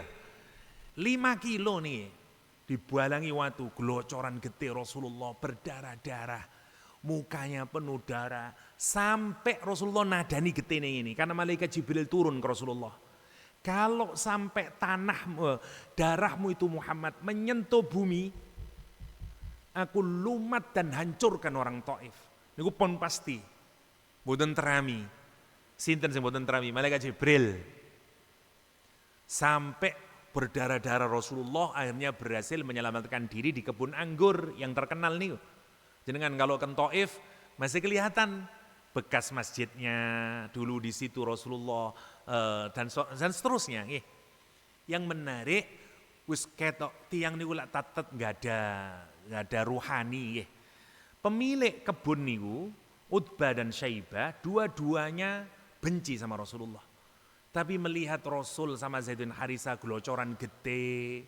5 kilo nih, dibalangi waktu, gelocoran getih Rasulullah berdarah-darah, mukanya penuh darah, sampai Rasulullah nadani getih ini, karena malaikat Jibril turun ke Rasulullah. Kalau sampai darahmu itu Muhammad menyentuh bumi, aku lumat dan hancurkan orang Taif. Niku pun pasti. Mboten terami. Sinten sing mboten terami? Malaikat Jibril. Sampai berdarah-darah Rasulullah akhirnya berhasil menyelamatkan diri di kebun anggur yang terkenal nih. Jenengan kalau ke Taif masih kelihatan bekas masjidnya dulu di situ Rasulullah dan seterusnya. Yang menarik wis ketok tiang niku lak tatet enggak ada ruhani. Pemilik kebun niku Utbah dan Syaibah dua-duanya benci sama Rasulullah. Tapi melihat Rasul sama Zaid bin Harisah gelocoran gede,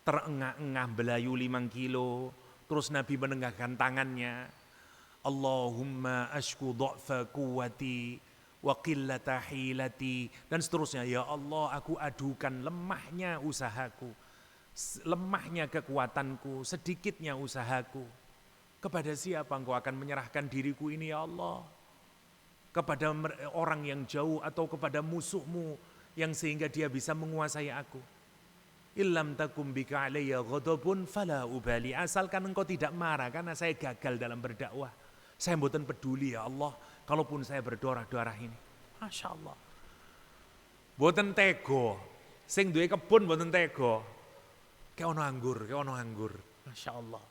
terengah-engah belayu 5 kilo, terus Nabi menenggakkan tangannya, Allahumma ashku dha'fa quwwati wa qillata hilati, dan seterusnya. Ya Allah, aku adukan lemahnya usahaku, lemahnya kekuatanku, sedikitnya usahaku. Kepada siapa engkau akan menyerahkan diriku ini ya Allah? Kepada orang yang jauh atau kepada musuhmu yang sehingga dia bisa menguasai aku? Illam takum bika alayya ghadabun fala ubali. Asalkan engkau tidak marah karena saya gagal dalam berdakwah. Saya mboten peduli ya Allah, kalaupun saya berdarah-darah ini. Masya Allah. Mboten tego. Sing duwe kebun mboten tego. Kayak ono anggur. Masya Allah.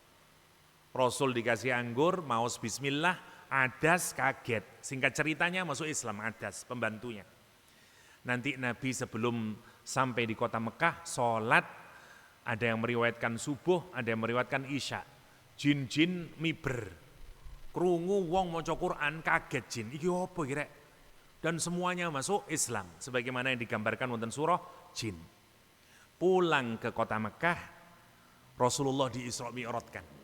Rasul dikasih anggur, maos bismillah, Adas kaget. Singkat ceritanya masuk Islam Adas, pembantunya. Nanti Nabi sebelum sampai di kota Mekah, sholat, ada yang meriwayatkan subuh, ada yang meriwayatkan isya. Jin-jin miber. Krungu wong maca Quran kaget jin. Iki apa kira? Dan semuanya masuk Islam. Sebagaimana yang digambarkan wonten surah Jin. Pulang ke kota Mekah, Rasulullah di Isra Mi'rajkan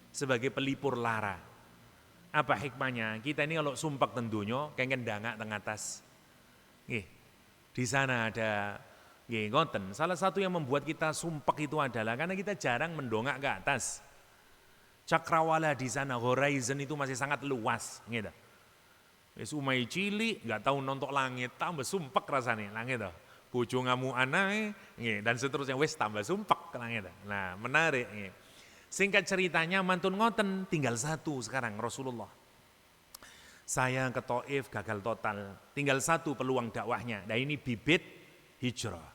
sebagai pelipur lara. Apa hikmahnya? Kita ini kalau sumpek tentunya kengen dangak teng atas. Di sana ada ngoten. Salah satu yang membuat kita sumpek itu adalah karena kita jarang mendongak ke atas. Cakrawala di sana, horizon itu masih sangat luas, gitu. Wis umai cilik, enggak tahu nontok langit, tambah sumpek rasanya, langit toh. Bojo ngamu anae, dan seterusnya wis tambah sumpek langit. Nah, menarik. Singkat ceritanya mantun ngoten, tinggal satu sekarang Rasulullah. Saya ke Taif gagal total, tinggal satu peluang dakwahnya. Nah ini bibit hijrah.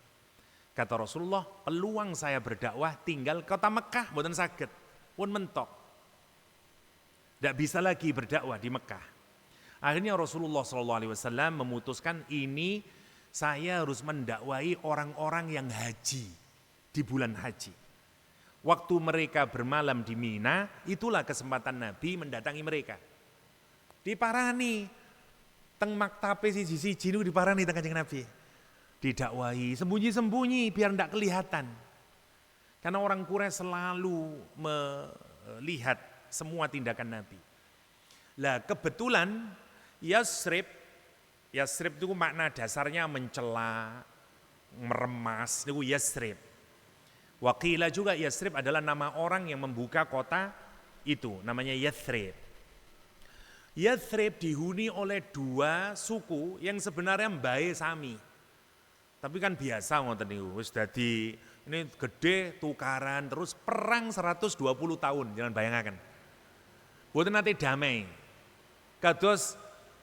Kata Rasulullah, peluang saya berdakwah tinggal kota Mekah, mboten saged, pun mentok. Tidak bisa lagi berdakwah di Mekah. Akhirnya Rasulullah SAW memutuskan ini saya harus mendakwai orang-orang yang haji di bulan haji. Waktu mereka bermalam di Mina, itulah kesempatan Nabi mendatangi mereka. Diparani, teng maktabe siji-siji niku diparani teng Kanjeng Nabi. Didakwai sembunyi-sembunyi biar tidak kelihatan. Karena orang Quraisy selalu melihat semua tindakan Nabi. Lah kebetulan Yasrib itu makna dasarnya mencela, meremas, itu Yasrib. Waqila juga Yasrib adalah nama orang yang membuka kota itu, namanya Yathrib. Yathrib dihuni oleh dua suku yang sebenarnya mbae sami. Tapi kan biasa ngoten niku, wis dadi ini gede tukaran terus perang 120 tahun, jangan bayangkan. Mboten nate damai. Kados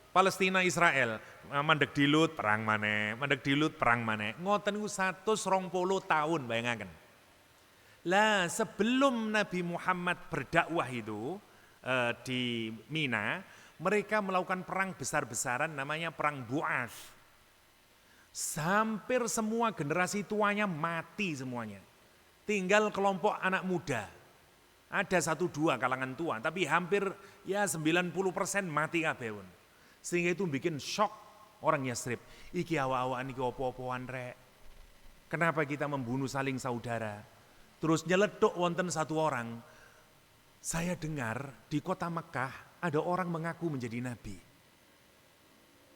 Palestina Israel, mandek dilut perang maneh, mandek dilut perang maneh. Ngoten niku 120 tahun bayangkan. Lah sebelum Nabi Muhammad berdakwah itu di Mina, mereka melakukan perang besar-besaran namanya perang Bu'ats. Hampir semua generasi tuanya mati semuanya. Tinggal kelompok anak muda. Ada 1-2 kalangan tua, tapi hampir ya 90% mati kabeh. Sehingga itu bikin shock orang Yathrib. Iki awak-awakan iki opo-opoan rek. Kenapa kita membunuh saling saudara? Terus nyeletuk wonten satu orang. Saya dengar di kota Mekah ada orang mengaku menjadi nabi.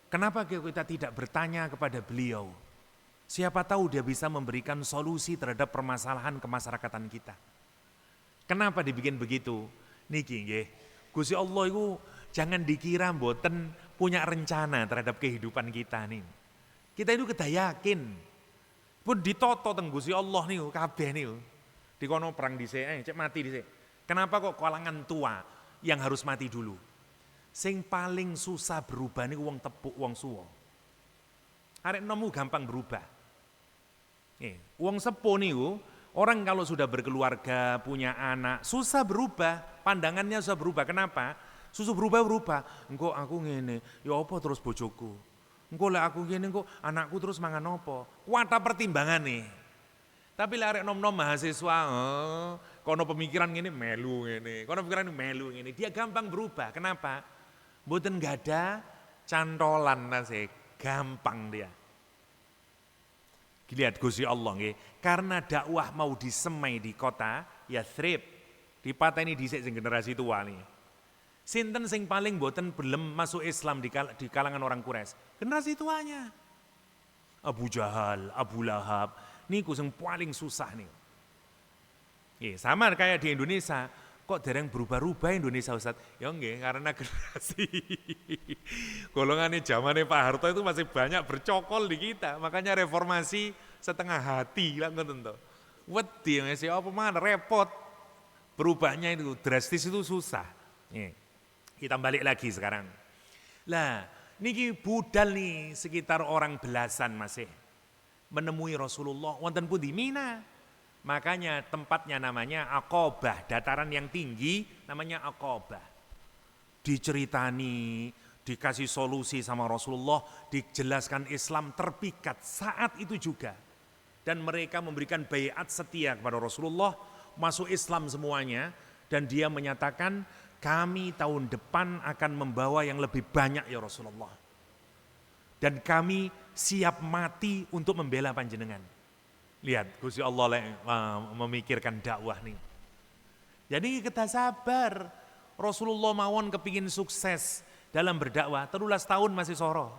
Kenapa kita tidak bertanya kepada beliau? Siapa tahu dia bisa memberikan solusi terhadap permasalahan kemasyarakatan kita. Kenapa dibikin begitu? Niki nggih. Gusti Allah itu jangan dikira mboten punya rencana terhadap kehidupan kita nih. Kita itu kedah yakin. Pun ditoto teng Gusti Allah niku kabeh niku. Dikono perang dhisik, cek mati dhisik. Kenapa kok kalangan tua yang harus mati dulu? Sing paling susah berubah niku wong tepuk, wong suwo. Arek nomu gampang berubah. Wong sepuh niku, orang kalau sudah berkeluarga, punya anak, susah berubah, pandangannya susah berubah. Kenapa? Susah berubah. Engko aku ngene, ya apa terus bojoku? Engko lek aku ngene engko anakku terus mangan apa? Kuwata pertimbangane. Tapi lek arek nom-nom mahasiswa, kono pemikiran ngene melu ngene, kono pemikiran melu ngene, dia gampang berubah. Kenapa? Mboten gada cantolan nase, gampang dia. Lihat Gusti Allah nggih, karena dakwah mau disemai di kota Yathrib, dipateni dhisik sing generasi tua nih. Sinten sing paling mboten belum masuk Islam di kalangan orang Quraisy? Generasi tuanya. Abu Jahal, Abu Lahab, niku sing paling susah nih. Sama kayak di Indonesia, kok dereng berubah-ubah Indonesia Ustaz? Ya nggih, karena generasi golongannya zamannya Pak Harto itu masih banyak bercokol di kita, makanya reformasi setengah hati lah ngoten to. Wedi ngisi apa mana repot. Berubahnya itu drastis itu susah. Kita balik lagi sekarang. Lah, niki budal nih sekitar orang belasan masih menemui Rasulullah wonten pundi Mina. Makanya tempatnya namanya Aqabah, dataran yang tinggi namanya Aqabah. Diceritani, dikasih solusi sama Rasulullah, dijelaskan Islam terpikat saat itu juga. Dan mereka memberikan baiat setia kepada Rasulullah, masuk Islam semuanya. Dan dia menyatakan, kami tahun depan akan membawa yang lebih banyak ya Rasulullah. Dan kami siap mati untuk membela panjenengan. Lihat, Gusti Allah memikirkan dakwah nih. Jadi kita sabar. Rasulullah mawon kepingin sukses dalam berdakwah. 13 tahun masih soro.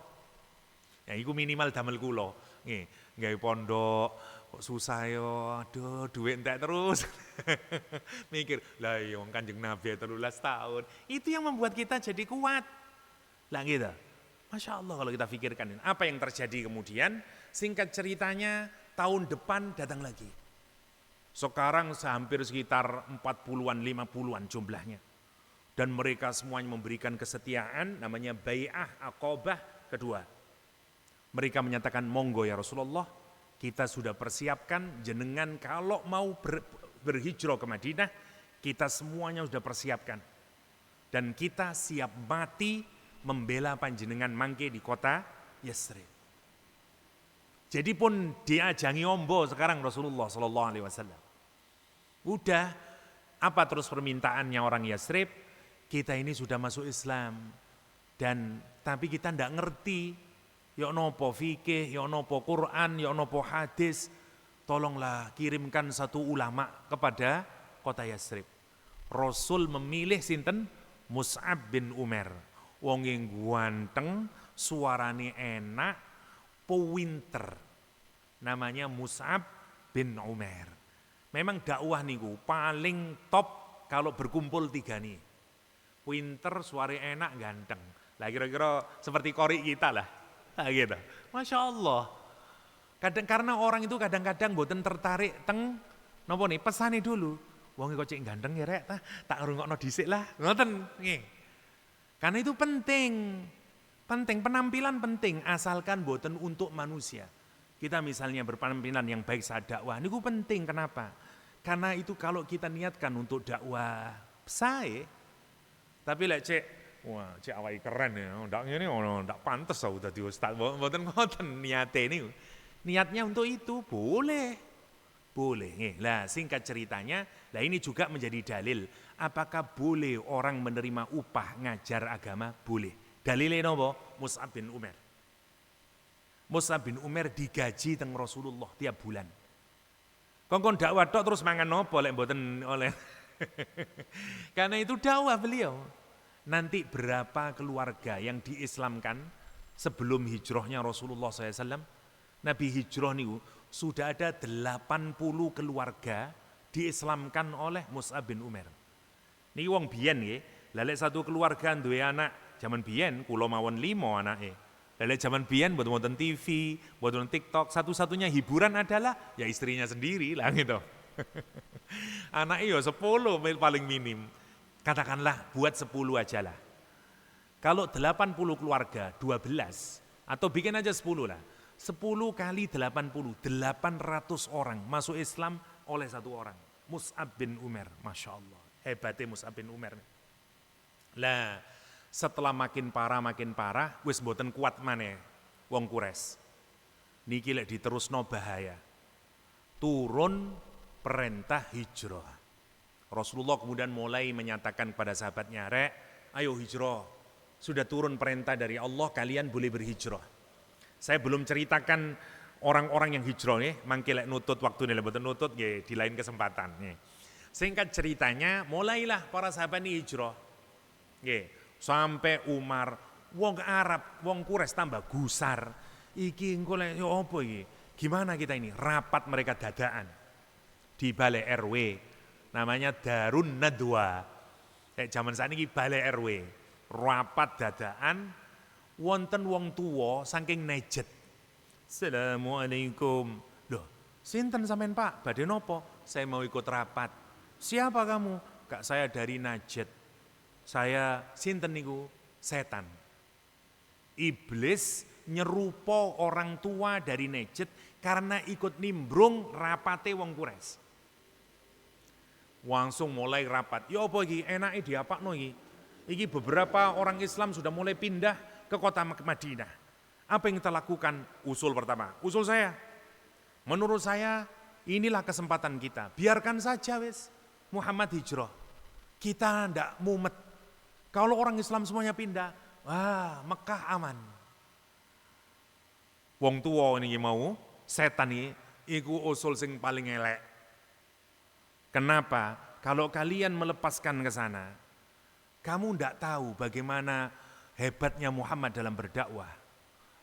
Ya itu minimal damel kula. Nggih, nggawe pondok kok susah yo. Aduh, duit entek terus. Mikir, lah iya Kanjeng Nabi 13 tahun. Itu yang membuat kita jadi kuat. Lah gitu. Masya Allah kalau kita pikirkan. Apa yang terjadi kemudian? Singkat ceritanya, tahun depan datang lagi. Sekarang hampir sekitar 40-an, 50-an jumlahnya. Dan mereka semuanya memberikan kesetiaan, namanya bai'ah Aqabah kedua. Mereka menyatakan, monggo ya Rasulullah, kita sudah persiapkan, jenengan kalau mau berhijrah ke Madinah, kita semuanya sudah persiapkan. Dan kita siap mati membela panjenengan mangke di kota Yathrib. Jadi pun diajangi ombo sekarang Rasulullah Sallallahu Alaihi Wasallam. Udah, apa terus permintaannya orang Yathrib? Kita ini sudah masuk Islam dan tapi kita ndak ngerti, ya nopo fikih, ya nopo Quran, ya nopo hadis. Tolonglah kirimkan satu ulama kepada kota Yathrib. Rasul memilih sinten? Mus'ab bin Umair. Wong yang ganteng, suarane enak, pewinter, namanya Mus'ab bin Umair. Memang dakwah niku paling top kalau berkumpul tiga nih. Winter, suara enak, ganteng. Lah kira-kira seperti Qori kita lah. Nah gitu. Masya Allah. Kadang karena orang itu kadang-kadang mboten tertarik teng napa nih pesane dulu. Wong kok cek ganteng ya rek, tak ngrungokno dhisik lah. Ngoten nggih. Karena itu penting. Penting penampilan penting asalkan mboten untuk manusia. Kita misalnya berpenampilan yang baik saat dakwah niku penting. Kenapa? Karena itu kalau kita niatkan untuk dakwah sae. Tapi lek cek wah, cek awake keren ya. Ndak ngene ndak pantes aku dadi ustaz. Mboten ngoten niate niku. Niatnya untuk itu boleh. Boleh. Lah singkat ceritanya, lah ini juga menjadi dalil. Apakah boleh orang menerima upah ngajar agama? Boleh. Dalilnya napa? Mus'ab bin Umair. Mus'ab bin Umair digaji teng Rasulullah tiap bulan. Kongkon dakwah tok terus mangan napa lek mboten oleh. Karena itu dakwah beliau. Nanti berapa keluarga yang diislamkan sebelum hijrahnya Rasulullah SAW? Nabi hijrah niku sudah ada 80 keluarga diislamkan oleh Mus'ab bin Umair. Niki wong biyen nggih, lha lek satu keluarga duwe anak zaman biyen kula mawon 5 anake. Lha lek zaman biyen mboten wonten TV, mboten TikTok, satu-satunya hiburan adalah ya istrinya sendiri lah gitu. Anaknya ya 10 paling minim. Katakanlah buat 10 aja lah. Kalau 80 keluarga, 12 atau bikin aja 10 lah. 10 kali 80, 800 orang masuk Islam oleh satu orang. Mus'ab bin Umair, Masya Allah. Hebatnya Mus'ab bin Umair. Lah, setelah makin parah, wis mboten kuat maneh wong Quraisy. Niki lek diterusno bahaya. Turun perintah hijrah. Rasulullah kemudian mulai menyatakan kepada sahabatnya, "Rek, ayo hijrah. Sudah turun perintah dari Allah, kalian boleh berhijrah." Saya belum ceritakan orang-orang yang hijrah nih, mangke lek nutut waktu nih, mboten nutut nggih di lain kesempatan nih. Singkat ceritanya, mulailah para sahabat ini hijrah. Nggih, sampai Umar, wong Arab, wong Quraisy tambah gusar. Iki engko lek yo apa iki? Gimana kita ini? Rapat mereka dadaan di balai RW. Namanya Darun Nadwa. Zaman saat ini balai RW. Rapat dadaan, wonten wong tuwa saking nejet. Assalamualaikum. Loh, sinten sampean Pak? Badhe nopo? Saya mau ikut rapat. Siapa kamu? Kak saya dari Najd. Saya sinten niku? Setan. Iblis nyerupa orang tua dari Najd karena ikut nimbrung rapate wong Quraisy. Langsung mulai rapat. Ya apa iki? Enake diapakno iki? Iki beberapa orang Islam sudah mulai pindah ke kota Madinah. Apa yang kita lakukan? Usul pertama. Usul saya. Menurut saya inilah kesempatan kita. Biarkan saja wis Muhammad hijrah. Kita ndak mumet. Kalau orang Islam semuanya pindah, wah Mekah aman. Wong tua ini mau, setan ini, iku usul sing paling elek. Kenapa? Kalau kalian melepaskan ke sana, kamu ndak tahu bagaimana hebatnya Muhammad dalam berdakwah.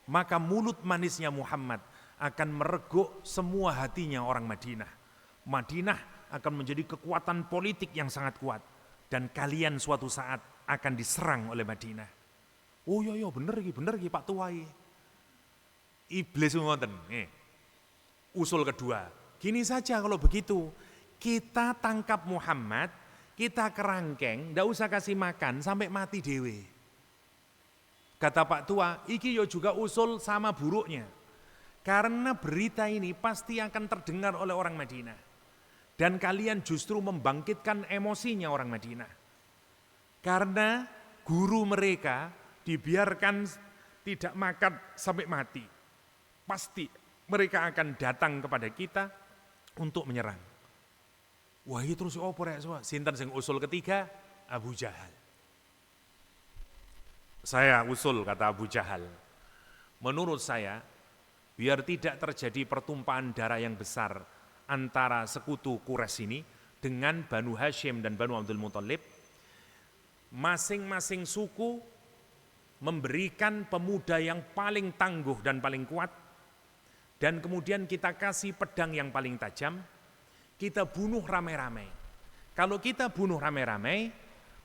Maka mulut manisnya Muhammad akan mereguk semua hatinya orang Madinah. Madinah akan menjadi kekuatan politik yang sangat kuat. Dan kalian suatu saat akan diserang oleh Madinah. Oh iya bener iki Pak Tuai. Iblis ngoten. Usul kedua, gini saja kalau begitu. Kita tangkap Muhammad, kita kerangkeng, ndak usah kasih makan sampai mati dewe. Kata Pak Tua, iki yo juga usul sama buruknya. Karena berita ini pasti akan terdengar oleh orang Madinah. Dan kalian justru membangkitkan emosinya orang Madinah. Karena guru mereka dibiarkan tidak makan sampai mati. Pasti mereka akan datang kepada kita untuk menyerang. Wah itu terus opo rek semua. Sinten sing usul ketiga? Abu Jahal. Saya usul, kata Abu Jahal. Menurut saya, biar tidak terjadi pertumpahan darah yang besar antara sekutu Quraisy ini dengan Banu Hashim dan Banu Abdul Muthalib, masing-masing suku memberikan pemuda yang paling tangguh dan paling kuat, dan kemudian kita kasih pedang yang paling tajam, kita bunuh ramai-ramai. Kalau kita bunuh ramai-ramai,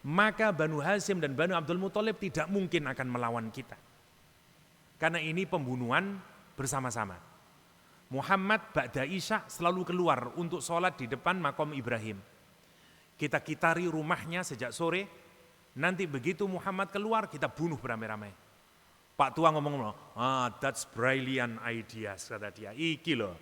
maka Banu Hashim dan Banu Abdul Muthalib tidak mungkin akan melawan kita. Karena ini pembunuhan bersama-sama. Muhammad ba'da Isya selalu keluar untuk sholat di depan makom Ibrahim. Kita kitari rumahnya sejak sore, nanti begitu Muhammad keluar kita bunuh beramai-ramai. Pak tua ngomong, that's brilliant ideas, kata dia. Iki loh,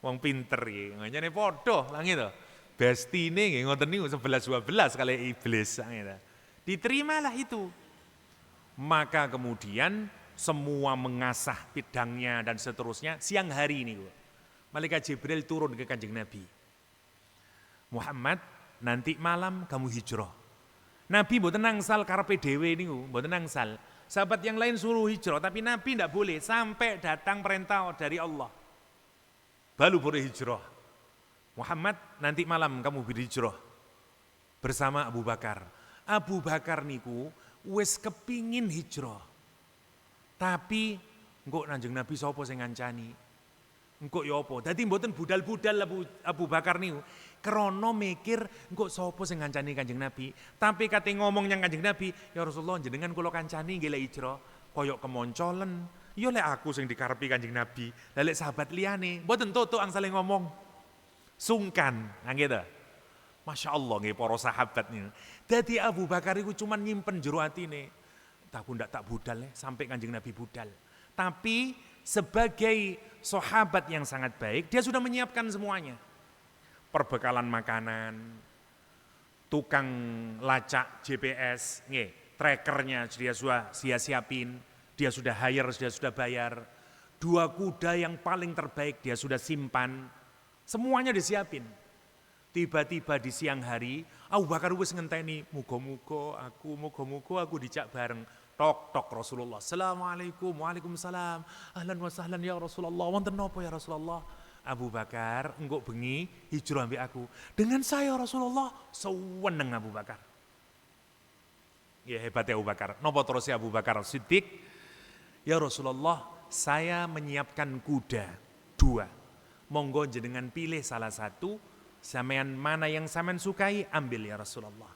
wong pinter ya, ngene podo lah gitu. Bestine nggih ngoten niku 11-12 kali iblis gitu. Diterimalah itu. Maka kemudian semua mengasah pedangnya dan seterusnya. Siang hari ini Malaikat Jibril turun ke Kanjeng Nabi. Muhammad, nanti malam kamu hijrah. Nabi mboten nangsal karepe dhewe niku, mboten nangsal. Sahabat yang lain suruh hijrah, tapi Nabi tidak boleh sampai datang perintah dari Allah. Baru boleh hijrah. Muhammad, nanti malam kamu berhijrah bersama Abu Bakar. Abu Bakar niku wis kepingin hijrah. Tapi engko Kanjeng Nabi sapa sing ngancani? Engko ya apa? Dadi mboten budal-budal Abu Bakar niku. Krana mikir engko sapa sing ngancani Kanjeng Nabi. Tapi kate ngomong nyang Kanjeng Nabi, ya Rasulullah jenengan kula kancani nggih lek hijrah, koyok kemoncolen. Ya lek aku sing dikarepi Kanjeng Nabi. Lah lek sahabat liyane, mboten tutuk angsale ngomong. Sungkan, nah gitu. Masya Allah nggih para sahabat niku. Dadi Abu Bakar iku cuman nyimpen jero atine. Aku ndak tak budal sampai Kanjeng Nabi budal. Tapi sebagai sahabat yang sangat baik, dia sudah menyiapkan semuanya. Perbekalan makanan, tukang lacak GPS, trackernya dia sudah siapin, dia sudah hire, dia sudah bayar. 2 kuda yang paling terbaik dia sudah simpan, semuanya disiapin. Tiba-tiba di siang hari, Abu Bakar wis ngenteni, muga-muga aku dijak bareng. Tok Rasulullah. Assalamualaikum, waalaikumsalam. Ahlan wa sahlan ya Rasulullah. Wonten napa ya Rasulullah? Abu Bakar, engko bengi hijrah ambek aku. Dengan saya Rasulullah, seweneng Abu Bakar. Ya hebatnya Abu Bakar. Napa terus ya Abu Bakar Siddiq? Ya Rasulullah, saya menyiapkan kuda 2. Monggo jenengan pilih salah satu, sampean mana yang sampean sukai, ambil ya Rasulullah.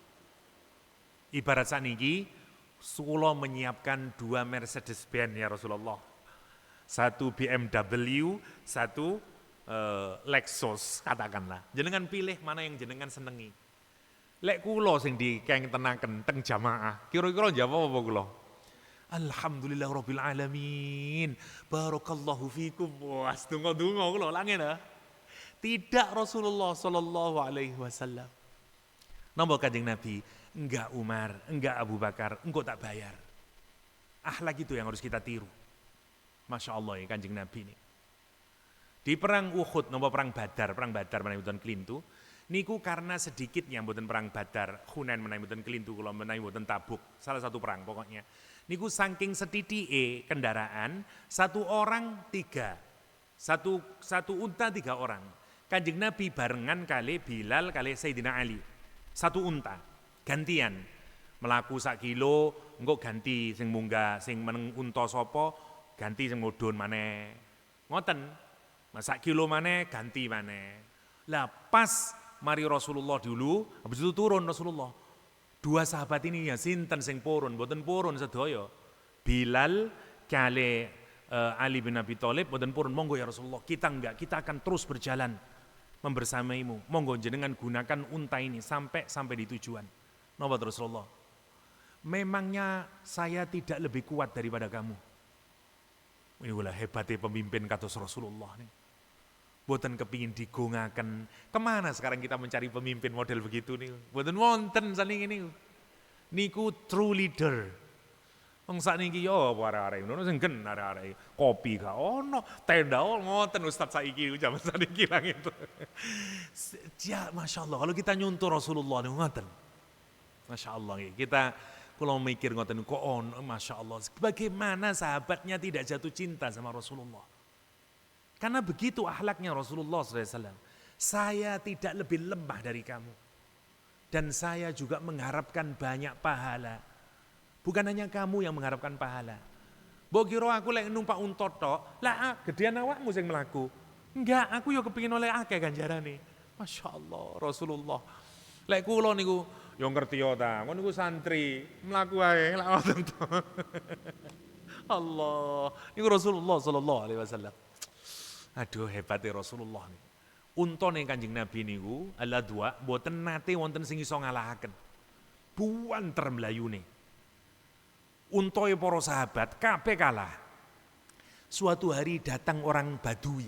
Ibarat saniki, kula menyiapkan 2 Mercedes-Benz ya Rasulullah. 1 BMW, 1 Lexus katakanlah. Jenengan pilih mana yang jenengan senengi. Lek kula sing dikengtenaken teng jamaah, kira-kira jawab apa kula? Alhamdulillahirabbil alamin. Barakallahu fikum. Wah, donga-donga kula lha ngene. Tidak Rasulullah sallallahu alaihi wasallam. Napa Kanjeng Nabi? Enggak Umar, enggak Abu Bakar, engkau tak bayar. Akhlak itu yang harus kita tiru. Masya Allah ya Kanjeng Nabi ini. Di perang Uhud, napa perang Badar menawi mboten kelintu, niku karena sedikitnya mboten perang Badar, Hunain menawi mboten kelintu, kula menawi mboten Tabuk, salah satu perang pokoknya. Niku saking setitike kendaraan, 1 orang 3, satu unta 3 orang. Kanjeng Nabi barengan kali Bilal kali Sayyidina Ali, 1 unta. Gantian melaku 1 kilo, engko ganti sing munggah, sing meneng unta sapa, ganti sing mudhun maneh. Ngoten. 1 kilo maneh ganti maneh. Lah pas mari Rasulullah dulu, habis itu turun Rasulullah. 2 sahabat ini ya sinten sing purun, mboten purun sedaya. Bilal kali Ali bin Abi Thalib mboten purun, monggo ya Rasulullah, kita akan terus berjalan membersamaimu. Monggo jenengan gunakan unta ini sampai di tujuan. Napa Rasulullah? Memangnya saya tidak lebih kuat daripada kamu? Inilah hebatnya pemimpin kados Rasulullah nih. Boten kepingin digongaken. Kemana sekarang kita mencari pemimpin model begitu nih? Boten wonten saling ini. Niku true leader. Wong sakniki yo apa arek-arek ngono sing gen arek-arek kopi gak ono, tenda ngoten Ustaz saiki zaman sakniki lang itu. Ya masyaallah kalau kita nyuntuh Rasulullah niku ngoten. Masya Allah, kita kalau mikir ngoten kok Masya Allah, bagaimana sahabatnya tidak jatuh cinta sama Rasulullah? Karena begitu akhlaknya Rasulullah SAW. Saya tidak lebih lemah dari kamu. Dan saya juga mengharapkan banyak pahala. Bukan hanya kamu yang mengharapkan pahala. Mbok kira aku lek numpak unta tok, lah gedean awakmu sing mlaku. Enggak, aku yo kepengin oleh akeh ganjarane. Masya Allah, Rasulullah. Lek kula niku yo ngerti yo ta, ngono niku santri, mlaku ae lak ngoten to. Allah, niku Rasulullah sallallahu alaihi wasallam. Aduh hebatnya Rasulullah nih. Untone Kanjeng Nabi niku ala dua mboten nate wonten sing iso ngalahaken. Buanter mlayune. Untoe para sahabat kabeh kalah. Suatu hari datang orang Badui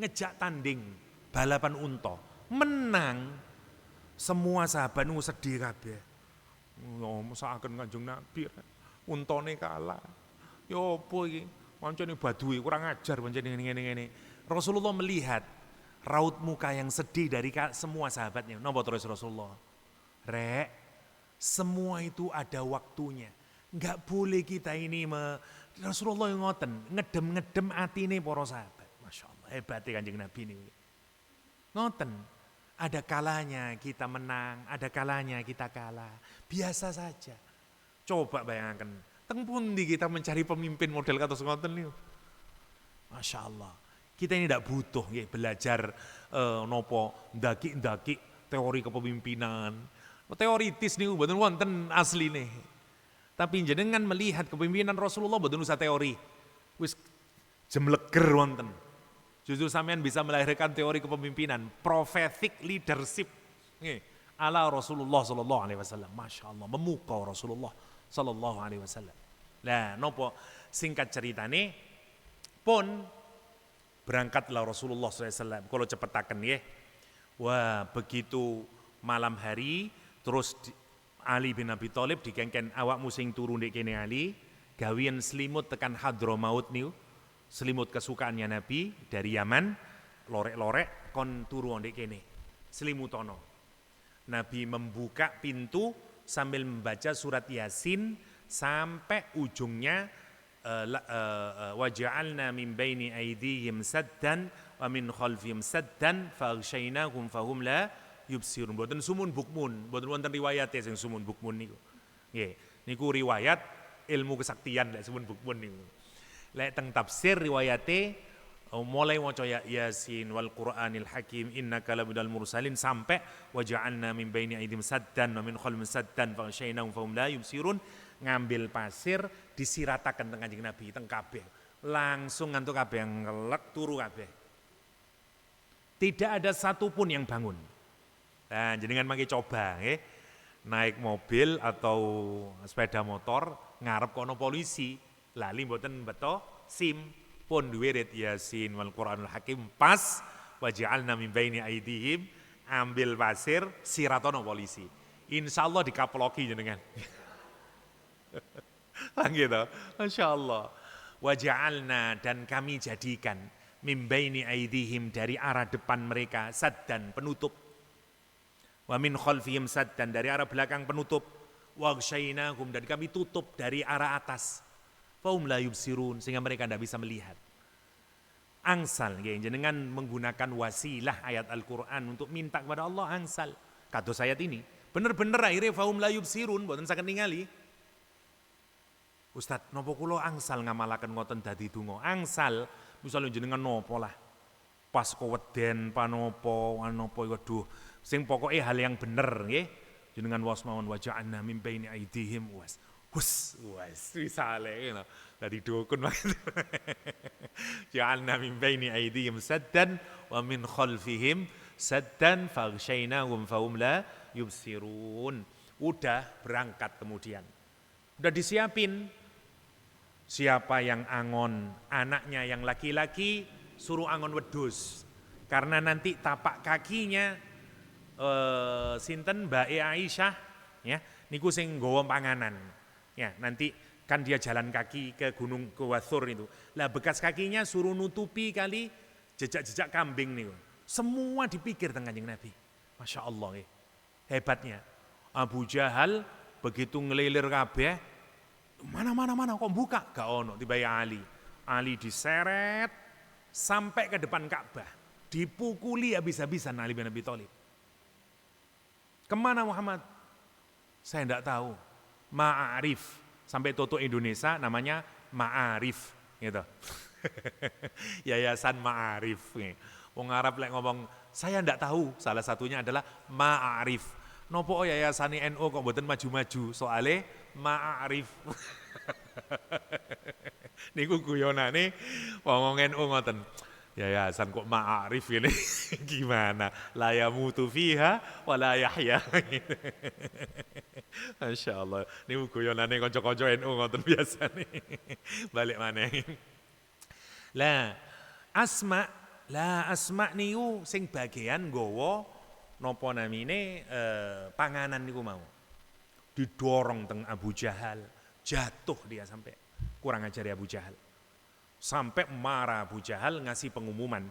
ngejak tanding balapan unta. Menang. Semua sahabat niku sedih kabeh. Yo mesakaken Kanjeng Nabi. Untone kalah. Yo opo iki? Pancene Badui kurang ajar pancene ngene-ngene. Rasulullah melihat raut muka yang sedih dari semua sahabatnya. Napa terus Rasulullah? Rek, semua itu ada waktunya. Enggak boleh kita ini Rasulullah yang ngoten, ngedem-ngedem atine para sahabat. Masya Allah, hebatnya Kanjeng Nabi ini. Ngoten, ada kalanya kita menang, ada kalanya kita kalah. Biasa saja. Coba bayangkan, teng pundi kita mencari pemimpin model kados ngoten niku. Masya Allah. Kita ini tidak butuh ya, belajar nopo ndaki teori kepemimpinan. Teoritis nih mboten wonten asline. Tapi jenengan melihat kepemimpinan Rasulullah mboten usah teori. Wis jemleger wonten. Justru sampean bisa melahirkan teori kepemimpinan, prophetic leadership. Nggih, ala Rasulullah sallallahu alaihi wasallam. Masya Allah, memukau Rasulullah sallallahu alaihi wasallam. Lah nopo singkat ceritane pun berangkatlah Rasulullah SAW, kalau cepetaken ya. Wah begitu malam hari, terus Ali bin Abi Thalib dikengken awakmu sing turu ndek kene Ali, gawian selimut tekan Hadramaut niku, selimut kesukaannya Nabi dari Yaman, lorek-lorek kon turu ndek kene, selimutono. Nabi membuka pintu sambil membaca surat Yasin sampai ujungnya waja'alna min baini aydihim saddan wa min khalfihim saddan faghshaynahum fahum la yubsirun. Mboten sumun bukmun, mboten wonten riwayat sing sumun bukmun niku. Nggih, niku riwayat ilmu kesaktian lek sumun bukmun niku. Lek teng tafsir riwayate mulai maca Yasin wal Qur'anil Hakim innaka labidal mursalin sampai waja'alna min baini aydihim saddan wa min khalfihim saddan faghshaynahum fahum la yubsirun. Ngambil pasir disiratakan teng Kanjeng Nabi teng kabeh langsung ngantuk kabeh ngelek turu kabeh, tidak ada satupun yang bangun. Nah jenengan mangke coba naik mobil atau sepeda motor ngarep kono polisi lali mboten beto SIM pun duwirit Yasin wal Qur'anul Hakim pas waja'alna min baini aydihim ambil pasir siratono polisi, insyaallah dikaploki jenengan. Gitu. Masya Allah. Waja'alna dan kami jadikan min baini aydihim dari arah depan mereka saddan penutup. Wa min khalfihim saddan dari arah belakang penutup. Wa ghsyainahum dan kami tutup dari arah atas. Fahum la yubsirun sehingga mereka tidak bisa melihat. Angsal jenengan menggunakan wasilah ayat Al-Qur'an untuk minta kepada Allah angsal. Kados ayat ini. Bener-bener akhirnya fahum la yubsirun mboten saged ningali. Ustaz, nopo kula angsal ngamalaken ngoten dadi donga. Angsal misalnya jenengan nopo lah. Pas keweden panopo, anopo waduh. Sing pokoke hal yang bener nggih. Jenengan wasmaun waja'anna min baini aydihim was. Wis wisale ngono. Dadi dukun banget. Ja'alna min baini aydihim saddan wa min khalfihim saddan faghshaynahum fahum la yubsirun. Udah berangkat kemudian. Udah disiapin. Siapa yang angon, anaknya yang laki-laki suruh angon wedhus. Karena nanti tapak kakinya sinten Mbak Aisyah ya, niku sing nggawa panganan. Ya, nanti kan dia jalan kaki ke gunung ke Wathur itu. Lah bekas kakinya suruh nutupi kali jejak-jejak kambing niku. Semua dipikir teng Kanjeng Nabi. Masya Allah ya. Hebatnya. Abu Jahal begitu ngelilir kabeh mana kok buka gak ono tiba-tiba Ali diseret sampai ke depan Ka'bah dipukuli habis-habisan Ali bin Abi Thalib. Kemana Muhammad? Saya tidak tahu. Ma'arif sampai toto Indonesia namanya Ma'arif gitu. Yayasan Ma'arif. Wong Arab lek ngomong saya tidak tahu, salah satunya adalah Ma'arif. Nopo yayasan NU kok mboten maju-maju soale Ma'arif. Niku guyonane wong NU ngoten. Yayasan kok ma'arif ini gimana? La yamutu fiha wa la yahya. Masya Allah. Ini guyonane kanca-kanca NU ngoten biasa nih. Balik maneh. Lah asma, niku sing bagian nggawa napa namine panganan niku mau. Didorong teng Abu Jahal, jatuh dia sampai kurang ajar ya Abu Jahal. Sampai marah Abu Jahal ngasih pengumuman,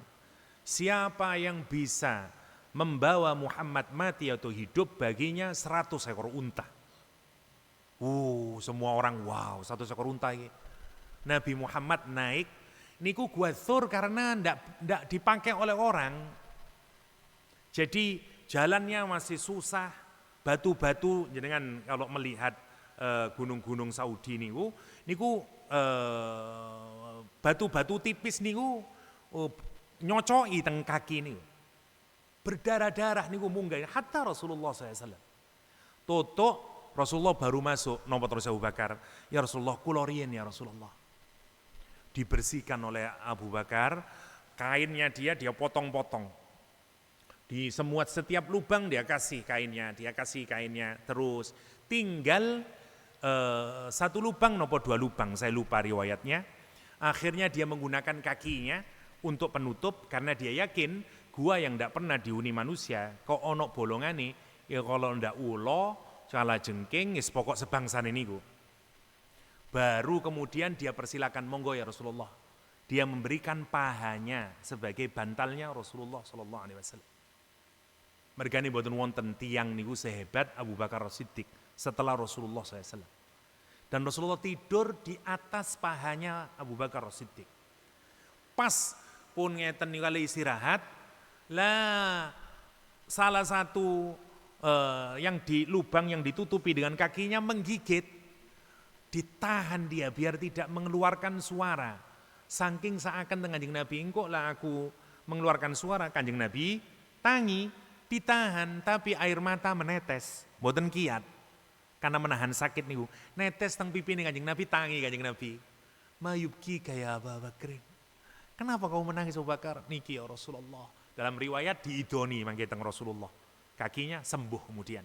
siapa yang bisa membawa Muhammad mati atau hidup baginya 100 ekor unta. Semua orang wow, 100 ekor unta ini. Nabi Muhammad naik, niku gua Thur karena ndak dipakai oleh orang. Jadi jalannya masih susah, batu-batu jenengan kalau melihat gunung-gunung Saudi niku batu-batu tipis niku nyocoki teng kaki niku. Berdarah-darah niku munggah hatta Rasulullah SAW. Tutuk Rasulullah baru masuk, napa terus Abu Bakar, ya Rasulullah kula riyen ya Rasulullah. Dibersihkan oleh Abu Bakar, kainnya dia potong-potong. Di setiap lubang dia kasih kainnya, terus tinggal satu lubang nopo 2 lubang, saya lupa riwayatnya. Akhirnya dia menggunakan kakinya untuk penutup karena dia yakin gua yang ndak pernah dihuni manusia, kok ono bolongane, ya kalau ndak ulo, cala jengking, wis pokok sebangsane niku. Baru kemudian dia persilakan monggo ya Rasulullah. Dia memberikan pahanya sebagai bantalnya Rasulullah sallallahu alaihi wasallam. Mergane boten wonten tiyang niku sehebat Abu Bakar As-Siddiq setelah Rasulullah SAW. Dan Rasulullah tidur di atas pahanya Abu Bakar As-Siddiq. Pas pun ngeten niku kali istirahat, lah salah satu yang di lubang yang ditutupi dengan kakinya menggigit, ditahan dia biar tidak mengeluarkan suara. Saking seakan dengan Kanjeng Nabi, engkau lah aku mengeluarkan suara, Kanjeng Nabi tangi, ditahan tapi air mata menetes, boten kiat. Karena menahan sakit niku, netes teng pipine Kanjeng Nabi, tangi Kanjeng Nabi. Mayubki kayak Abu Bakar. Kenapa kau menangis Abu Bakar? Niki ya Rasulullah. Dalam riwayat diidoni mangke teng Rasulullah. Kakinya sembuh kemudian.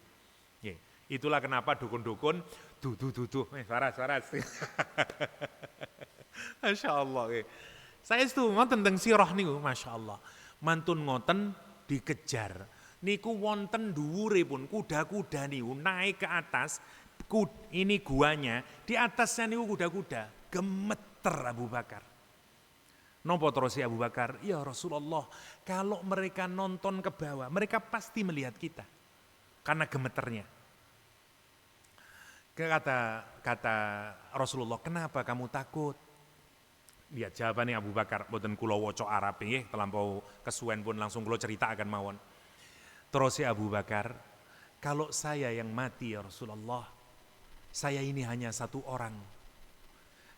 Itulah kenapa dukun-dukun waras. Masya Allah. Saya itu ngoten teng sirah niku, Masya Allah. Mantun ngoten dikejar. Niku wonten dhuwure pun kuda-kuda niku naik ke atas. Ini guanya, di atasnya niku kuda-kuda. Gemeter Abu Bakar. Nopo terus Abu Bakar? Ya Rasulullah, kalau mereka nonton ke bawah, mereka pasti melihat kita. Karena gemeternya. Kata Rasulullah, kenapa kamu takut? Lihat jawabannya Abu Bakar, boten kula waca Arab nggih, terlampau kesuwen pun langsung kula cerita akan mawon. Terus Abu Bakar, kalau saya yang mati ya Rasulullah, saya ini hanya satu orang.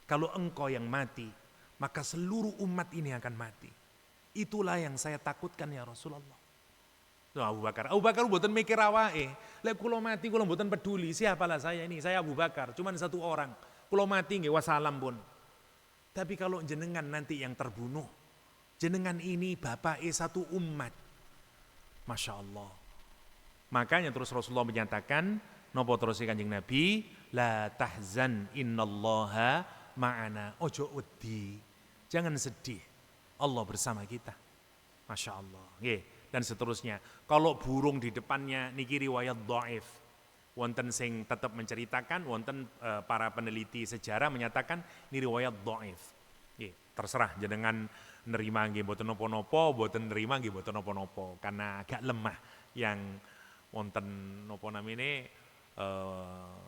Kalau engkau yang mati, maka seluruh umat ini akan mati. Itulah yang saya takutkan ya Rasulullah. Abu Bakar mboten mikir awake. Lek kula mati kula mboten peduli, siapalah saya ini, saya Abu Bakar, cuman satu orang. Kula mati nggih wassalam pun. Tapi kalau jenengan nanti yang terbunuh, jenengan ini bapak satu umat. Masya Allah. Makanya terus Rasulullah menyatakan, nopo terus Kanjeng Nabi, la tahzan innallaha ma'ana. Ojo wedi, jangan sedih, Allah bersama kita. Masya Allah. Dan seterusnya. Kalau burung di depannya niki riwayat dhaif. Wonten sing tetap menceritakan, wonten para peneliti sejarah menyatakan ini riwayat dhaif. Terserah jenengan nerima nggih mboten napa-napa, mboten nerima nggih mboten napa-napa karena agak lemah yang wonten napa namine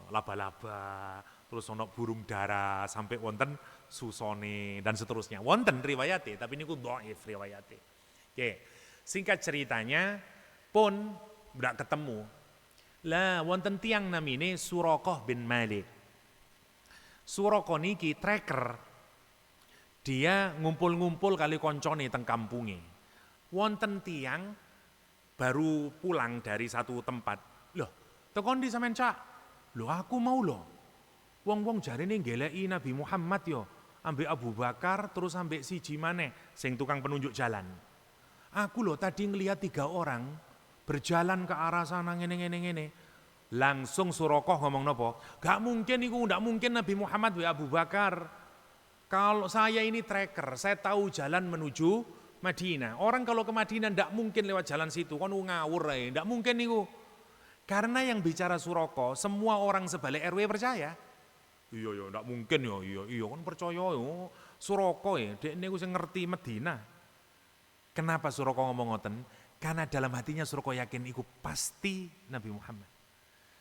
laba-laba, terus ono burung dara sampai wonten susone dan seterusnya. Wonten riwayate tapi niku dhaif riwayate. Singkat ceritanya pun ndak ketemu. Lah wonten tiang namine Suraqah bin Malik. Suraqah niki tracker. Dia ngumpul-ngumpul kali koncone teng kampunge. Wonten tiang baru pulang dari satu tempat. Loh, tekon di sampean Cak. Loh aku mau loh. Wong-wong jarine ngeleki Nabi Muhammad yo. ambek Abu Bakar, terus ambek siji maneh sing tukang penunjuk jalan. Aku loh tadi ngelihat 3 orang berjalan ke arah sana ngene. Langsung Surakoh ngomong nopo? Gak mungkin iku, ndak mungkin Nabi Muhammad wa Abu Bakar. Kalau saya ini tracker, saya tahu jalan menuju Madinah. Orang kalau ke Madinah ndak mungkin lewat jalan situ, kan ngawur ae, ndak mungkin niku. Karena yang bicara Surakoh, semua orang sebalik RW percaya. Iya ya, ndak mungkin ya, iya kan percaya ya. Surakoh ya, dek niku sing ngerti Madinah. Kenapa Surakoh ngomong ngoten? Karena dalam hatinya Surakoh yakin iku pasti Nabi Muhammad.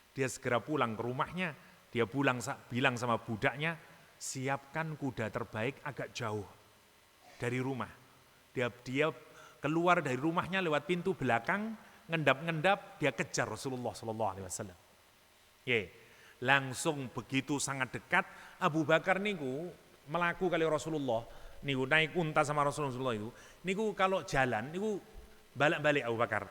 Dia segera pulang ke rumahnya, dia bilang sama budaknya, siapkan kuda terbaik agak jauh dari rumah. Dia keluar dari rumahnya lewat pintu belakang, ngendap-ngendap, dia kejar Rasulullah SAW. Langsung begitu sangat dekat, Abu Bakar niku melaku kali Rasulullah, niku naik unta sama Rasulullah itu, niku kalau jalan niku balik-balik Abu Bakar.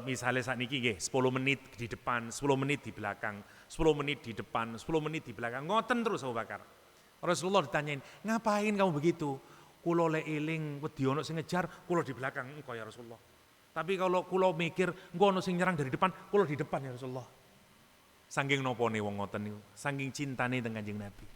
Misalnya saat niki 10 menit di depan, 10 menit di belakang, 10 menit di depan, 10 menit di belakang, ngoten terus Abu Bakar. Rasulullah ditanyain, ngapain kamu begitu? Kulo le eling wedi ono sing ngejar, kulo di belakang engkau ya Rasulullah. Tapi kalau kulo mikir engko ono sing nyerang dari depan, kulo di depan ya Rasulullah. Saking nopone wong ngoten niku, saking cintane teng Kanjeng Nabi.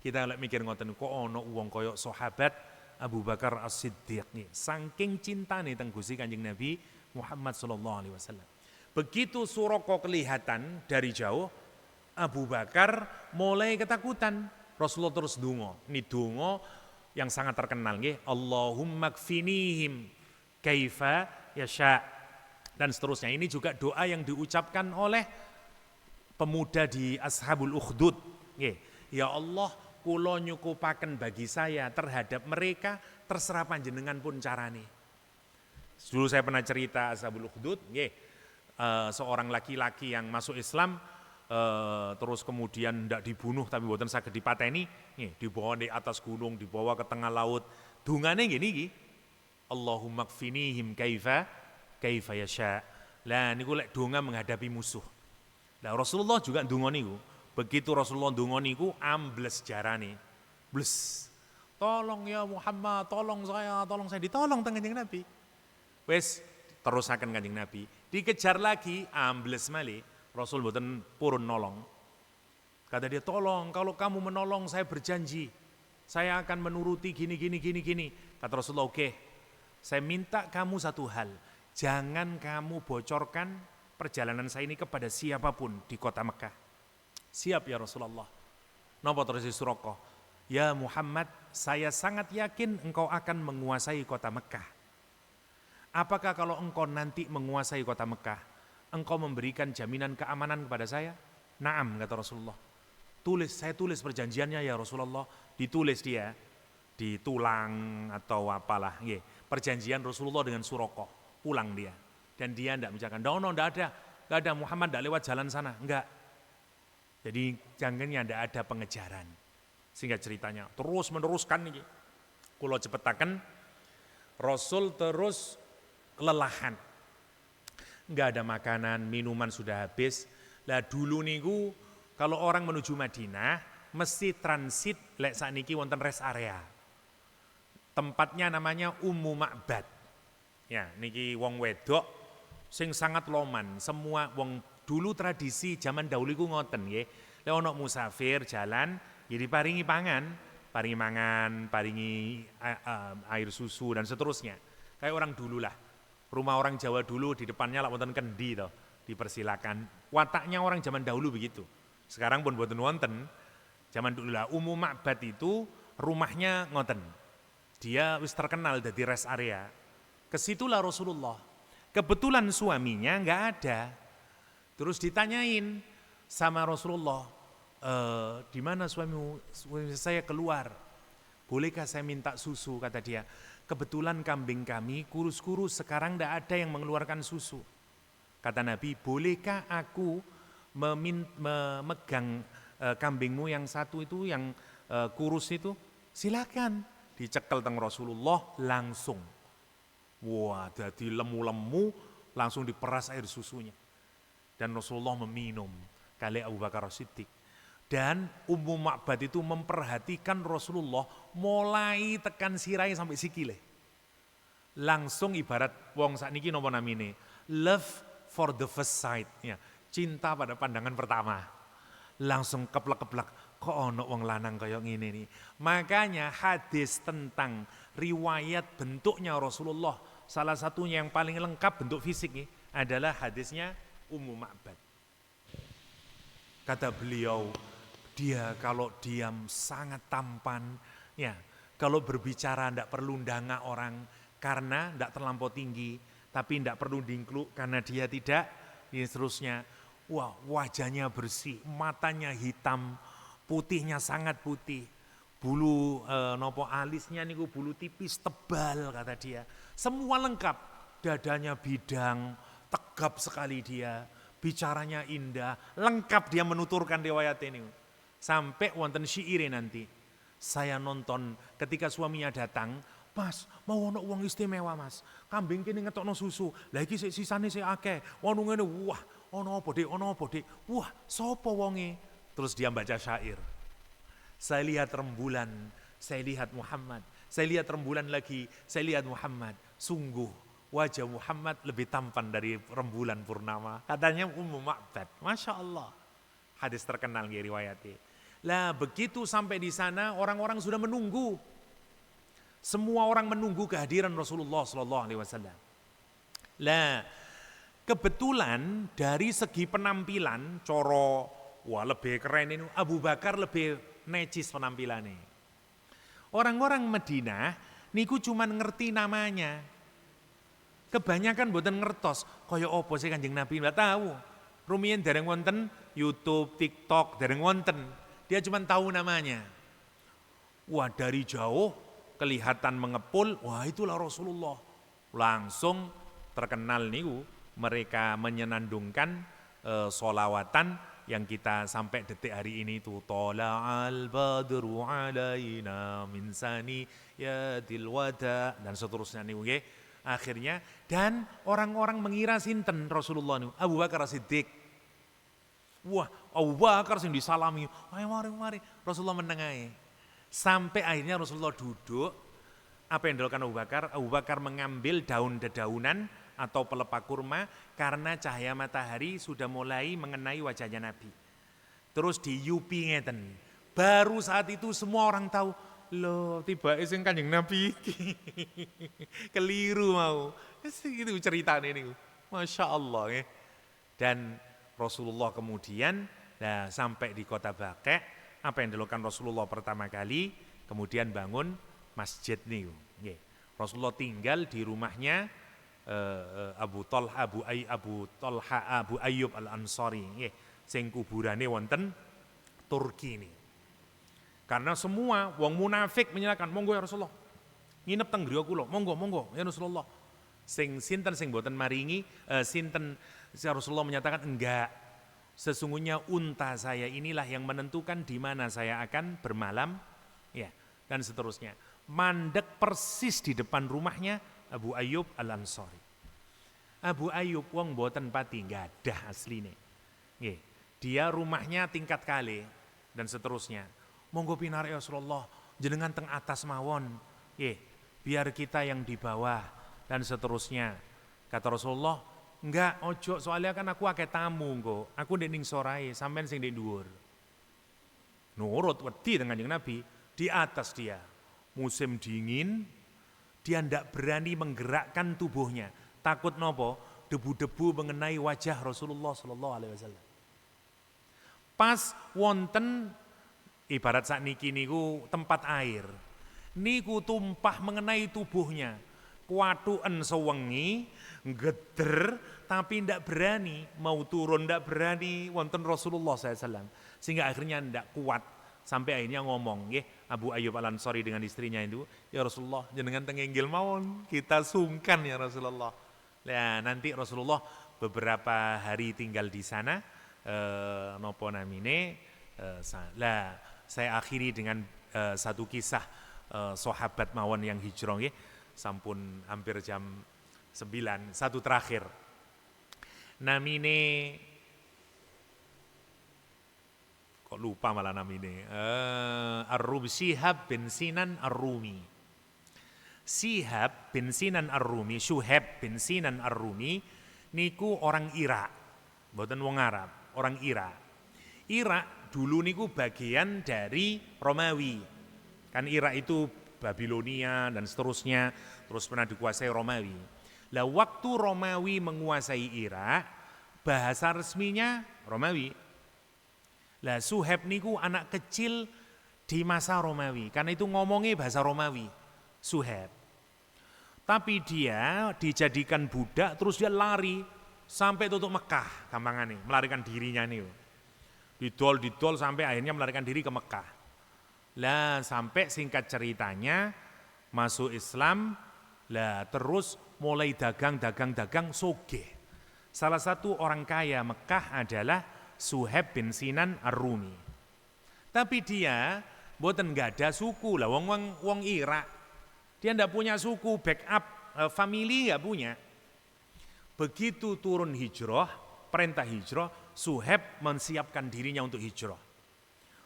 Kita lek mikir ngoten kok ono wong koyo sahabat Abu Bakar As-Siddiq nih, saking cintane teng Gusti Kanjeng Nabi Muhammad sallallahu alaihi wasallam. Begitu Surakoh kelihatan dari jauh, Abu Bakar mulai ketakutan. Rasulullah terus donga. Ini donga yang sangat terkenal nggih, Allahumma kfinihim kaifa yasha dan seterusnya. Ini juga doa yang diucapkan oleh pemuda di Ashabul Ukhdud nggih. Ya Allah, kula nyukupaken bagi saya terhadap mereka, terserah panjenengan pun carane. Dulu saya pernah cerita Ashabul Ukhdud nggih, seorang laki-laki yang masuk Islam, terus kemudian tidak dibunuh tapi mboten saged dipateni, dibawa di atas gunung, dibawa ke tengah laut. Dungane ngene iki, Allahumma kfinihim kaifa yasha. Lah niku lek donga menghadapi musuh. Lah Rasulullah juga ndonga niku. Begitu Rasulullah ndonga niku ambles jarane. Bles. Tolong ya Muhammad, tolong saya, ditolong teng Kanjeng Nabi. Wes terusaken Kanjeng Nabi. Dikejar lagi ambles malih. Rasul mboten purun nolong. Kata dia, tolong kalau kamu menolong saya berjanji, saya akan menuruti gini. Kata Rasulullah, oke, saya minta kamu satu hal, jangan kamu bocorkan perjalanan saya ini kepada siapapun di kota Mekah. Siap ya Rasulullah. Napa terus Surakoh? Ya Muhammad, saya sangat yakin engkau akan menguasai kota Mekah. Apakah kalau engkau nanti menguasai kota Mekah, engkau memberikan jaminan keamanan kepada saya? Naam, kata Rasulullah. Saya tulis perjanjiannya ya Rasulullah. Ditulis dia di tulang atau apalah. Perjanjian Rasulullah dengan Surakoh. Pulang dia. Dan dia tidak menjaga. Tidak ada. Muhammad tidak lewat jalan sana. Enggak. Jadi jangannya tidak ada pengejaran. Sehingga ceritanya terus meneruskan. Kulo cepetaken. Rasul terus kelelahan. Enggak ada makanan, minuman sudah habis. Lah dulu niku kalau orang menuju Madinah mesti transit lek sakniki wonten rest area. Tempatnya namanya Ummu Ma'bad. Ya, niki wong wedok sing sangat loman. Semua wong dulu tradisi zaman dahulu iku ngoten nggih. Lek ana musafir jalan, ya diparingi pangan, paringi air susu dan seterusnya. Kayak orang dulu lah. Rumah orang Jawa dulu di depannya lak wonten kendi toh, dipersilakan. Wataknya orang zaman dahulu begitu. Sekarang pun mboten wonten. Zaman dulu lah Ummu Ma'bad itu rumahnya ngoten. Dia wis terkenal dari rest area. Kesitulah Rasulullah. Kebetulan suaminya enggak ada. Terus ditanyain sama Rasulullah, di mana suamimu? Suami saya keluar. Bolehkah saya minta susu? Kata dia. Kebetulan kambing kami kurus-kurus, sekarang tidak ada yang mengeluarkan susu. Kata Nabi, bolehkah aku memegang kambingmu yang satu itu, yang kurus itu? Silakan. Dicekel teng Rasulullah langsung. Wah, jadi lemu-lemu, langsung diperas air susunya. Dan Rasulullah meminum kali Abu Bakar As-Siddiq. Dan Ummu Ma'bad itu memperhatikan Rasulullah mulai tekan sirai sampai sikile. Langsung ibarat wong sakniki napa namine? Love for the first sight, ya. Cinta pada pandangan pertama. Langsung keplek-keplek, kok ono wong lanang kaya ngene nih. Makanya hadis tentang riwayat bentuknya Rasulullah, salah satunya yang paling lengkap bentuk fisik nih, adalah hadisnya Ummu Ma'bad. Kata beliau, dia kalau diam sangat tampan, ya. Kalau berbicara tidak perlu ndanga orang karena tidak terlampau tinggi, tapi tidak perlu dingkluk karena dia tidak, dan seterusnya. Wah, wajahnya bersih, matanya hitam, putihnya sangat putih. Bulu nopo alisnya niku bulu tipis tebal kata dia. Semua lengkap, dadanya bidang, tegap sekali dia, bicaranya indah, lengkap dia menuturkan riwayat ini. Sampai wonten syaire nanti. Saya nonton ketika suaminya datang, Mas, mau ono wong istimewa Mas. Kambing kene ngetokno susu. Lah iki sik sisane sik akeh. Ono ngene, wah, ono apa Dik? Ono apa Dik? Wah, sapa wonge? Terus dia baca syair. Saya lihat rembulan, saya lihat Muhammad. Saya lihat rembulan lagi, saya lihat Muhammad. Sungguh wajah Muhammad lebih tampan dari rembulan purnama. Katanya Ummu Ma'bad. Masya Allah. Hadis terkenal ya riwayatnya. Lah begitu sampai di sana orang-orang sudah menunggu. Semua orang menunggu kehadiran Rasulullah SAW. Lah kebetulan dari segi penampilan coro, wah lebih keren ini, Abu Bakar lebih necis penampilannya. Orang-orang Madinah niku cuman ngerti namanya. Kebanyakan mboten ngertos kaya apa sih Kanjeng Nabi, nggak tahu. Rumiyin dereng wonten YouTube, TikTok dereng wonten. Dia cuma tahu namanya. Wah dari jauh kelihatan mengepul, wah itulah Rasulullah. Langsung terkenal niku mereka menyenandungkan solawatan yang kita sampai detik hari ini itu Tola'al badru alaina min saniyadil wada dan seterusnya niku nggih. Akhirnya dan orang-orang mengira sinten Rasulullah niku Abu Bakar Siddiq. Wah, Abu Bakar sing disalami, ayo mari Rasulullah menengahi. Sampai akhirnya Rasulullah duduk. Apa yang dilakukan Abu Bakar? Abu Bakar mengambil daun dedaunan atau pelepah kurma karena cahaya matahari sudah mulai mengenai wajahnya Nabi. Terus diyupi ngeten. Baru saat itu semua orang tahu, loh tiba sing Kanjeng Nabi keliru mau. Itu ceritanya ini. Masya Allah ya. Dan Rasulullah kemudian sampai di kota Baqi'. Apa yang dilakukan Rasulullah pertama kali, kemudian bangun masjid nih. Rasulullah tinggal di rumahnya Abu Ayyub Al-Ansari, sing kuburane wonten Turki nih. Karena semua wong munafik menyatakan, monggo ya Rasulullah, nginep teng griya kula, monggo ya Rasulullah. Sing sinten sing boten maringi, sinten Rasulullah menyatakan enggak. Sesungguhnya unta saya inilah yang menentukan di mana saya akan bermalam, ya, dan seterusnya. Mandek persis di depan rumahnya Abu Ayyub Al-Ansari. Abu Ayyub wong boten pati gadah asline. Nggih. Dia rumahnya tingkat kali dan seterusnya. Monggo pinar ya Rasulullah, jenengan teng atas mawon. Nggih, biar kita yang di bawah dan seterusnya. Kata Rasulullah, enggak, ojo, soalnya kan aku akeh tamu engko. Aku ndek ning sorae, sampean sing ndek dhuwur. Nurut wedi dengan Kanjeng Nabi, di atas dia. Musim dingin, dia ndak berani menggerakkan tubuhnya. Takut nopo? Debu-debu mengenai wajah Rasulullah sallallahu alaihi wasallam. Pas wonten ibarat sakniki niku tempat air. Niku tumpah mengenai tubuhnya. Kuatuen sewengi, ngeder, tapi ndak berani, mau turun ndak berani, wonten Rasulullah SAW. Sehingga akhirnya ndak kuat, sampai akhirnya ngomong, Abu Ayyub Al-Ansari dengan istrinya itu, ya Rasulullah, jenengan tenginggil mawon, kita sungkan ya Rasulullah. Nah, nanti Rasulullah beberapa hari tinggal di sana, nopo namine, saya akhiri dengan satu kisah sahabat mawon yang hijrah, sampun hampir jam 9, satu terakhir. Namine kok lupa malah nama ini. Ar-Rumi, Syihab bin Sinan Ar-Rumi. Syihab bin Sinan Ar-Rumi, Syuhaib bin Sinan Ar-Rumi niku orang Irak, mboten wong Arab, orang Irak. Irak dulu niku bagian dari Romawi. Kan Irak itu Babilonia dan seterusnya, terus pernah dikuasai Romawi. Lah waktu Romawi menguasai Irak, bahasa resminya Romawi. Lah Syuhaib niku anak kecil di masa Romawi, karena itu ngomongnya bahasa Romawi, Syuhaib. Tapi dia dijadikan budak, terus dia lari sampai tutup Mekah, gampangannya, melarikan dirinya nih. Didol sampai akhirnya melarikan diri ke Mekah. Lah sampai singkat ceritanya masuk Islam, lah terus mulai dagang sogeh. Salah satu orang kaya Mekah adalah Syuhaib bin Sinan Ar-Rumi. Tapi dia mboten nggak ada suku lah, wong Irak. Dia ndak punya suku, backup family nggak punya. Begitu turun hijrah, perintah hijrah, Syuhaib mensiapkan dirinya untuk hijrah.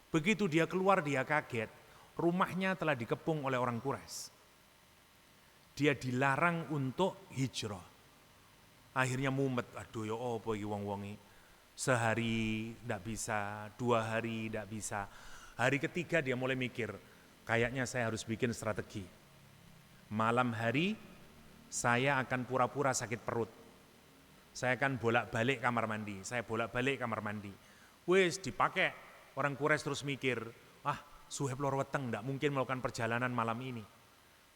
Begitu dia keluar, dia kaget, rumahnya telah dikepung oleh orang Quraisy. Dia dilarang untuk hijrah. Akhirnya mumet, aduh ya apa iki wong-wongi. Sehari ndak bisa, 2 hari ndak bisa. Hari ketiga dia mulai mikir, kayaknya saya harus bikin strategi. Malam hari saya akan pura-pura sakit perut. Saya akan bolak-balik kamar mandi. Wis dipakai. Orang Quraisy terus mikir, Syuhaib lor weteng, tidak mungkin melakukan perjalanan malam ini.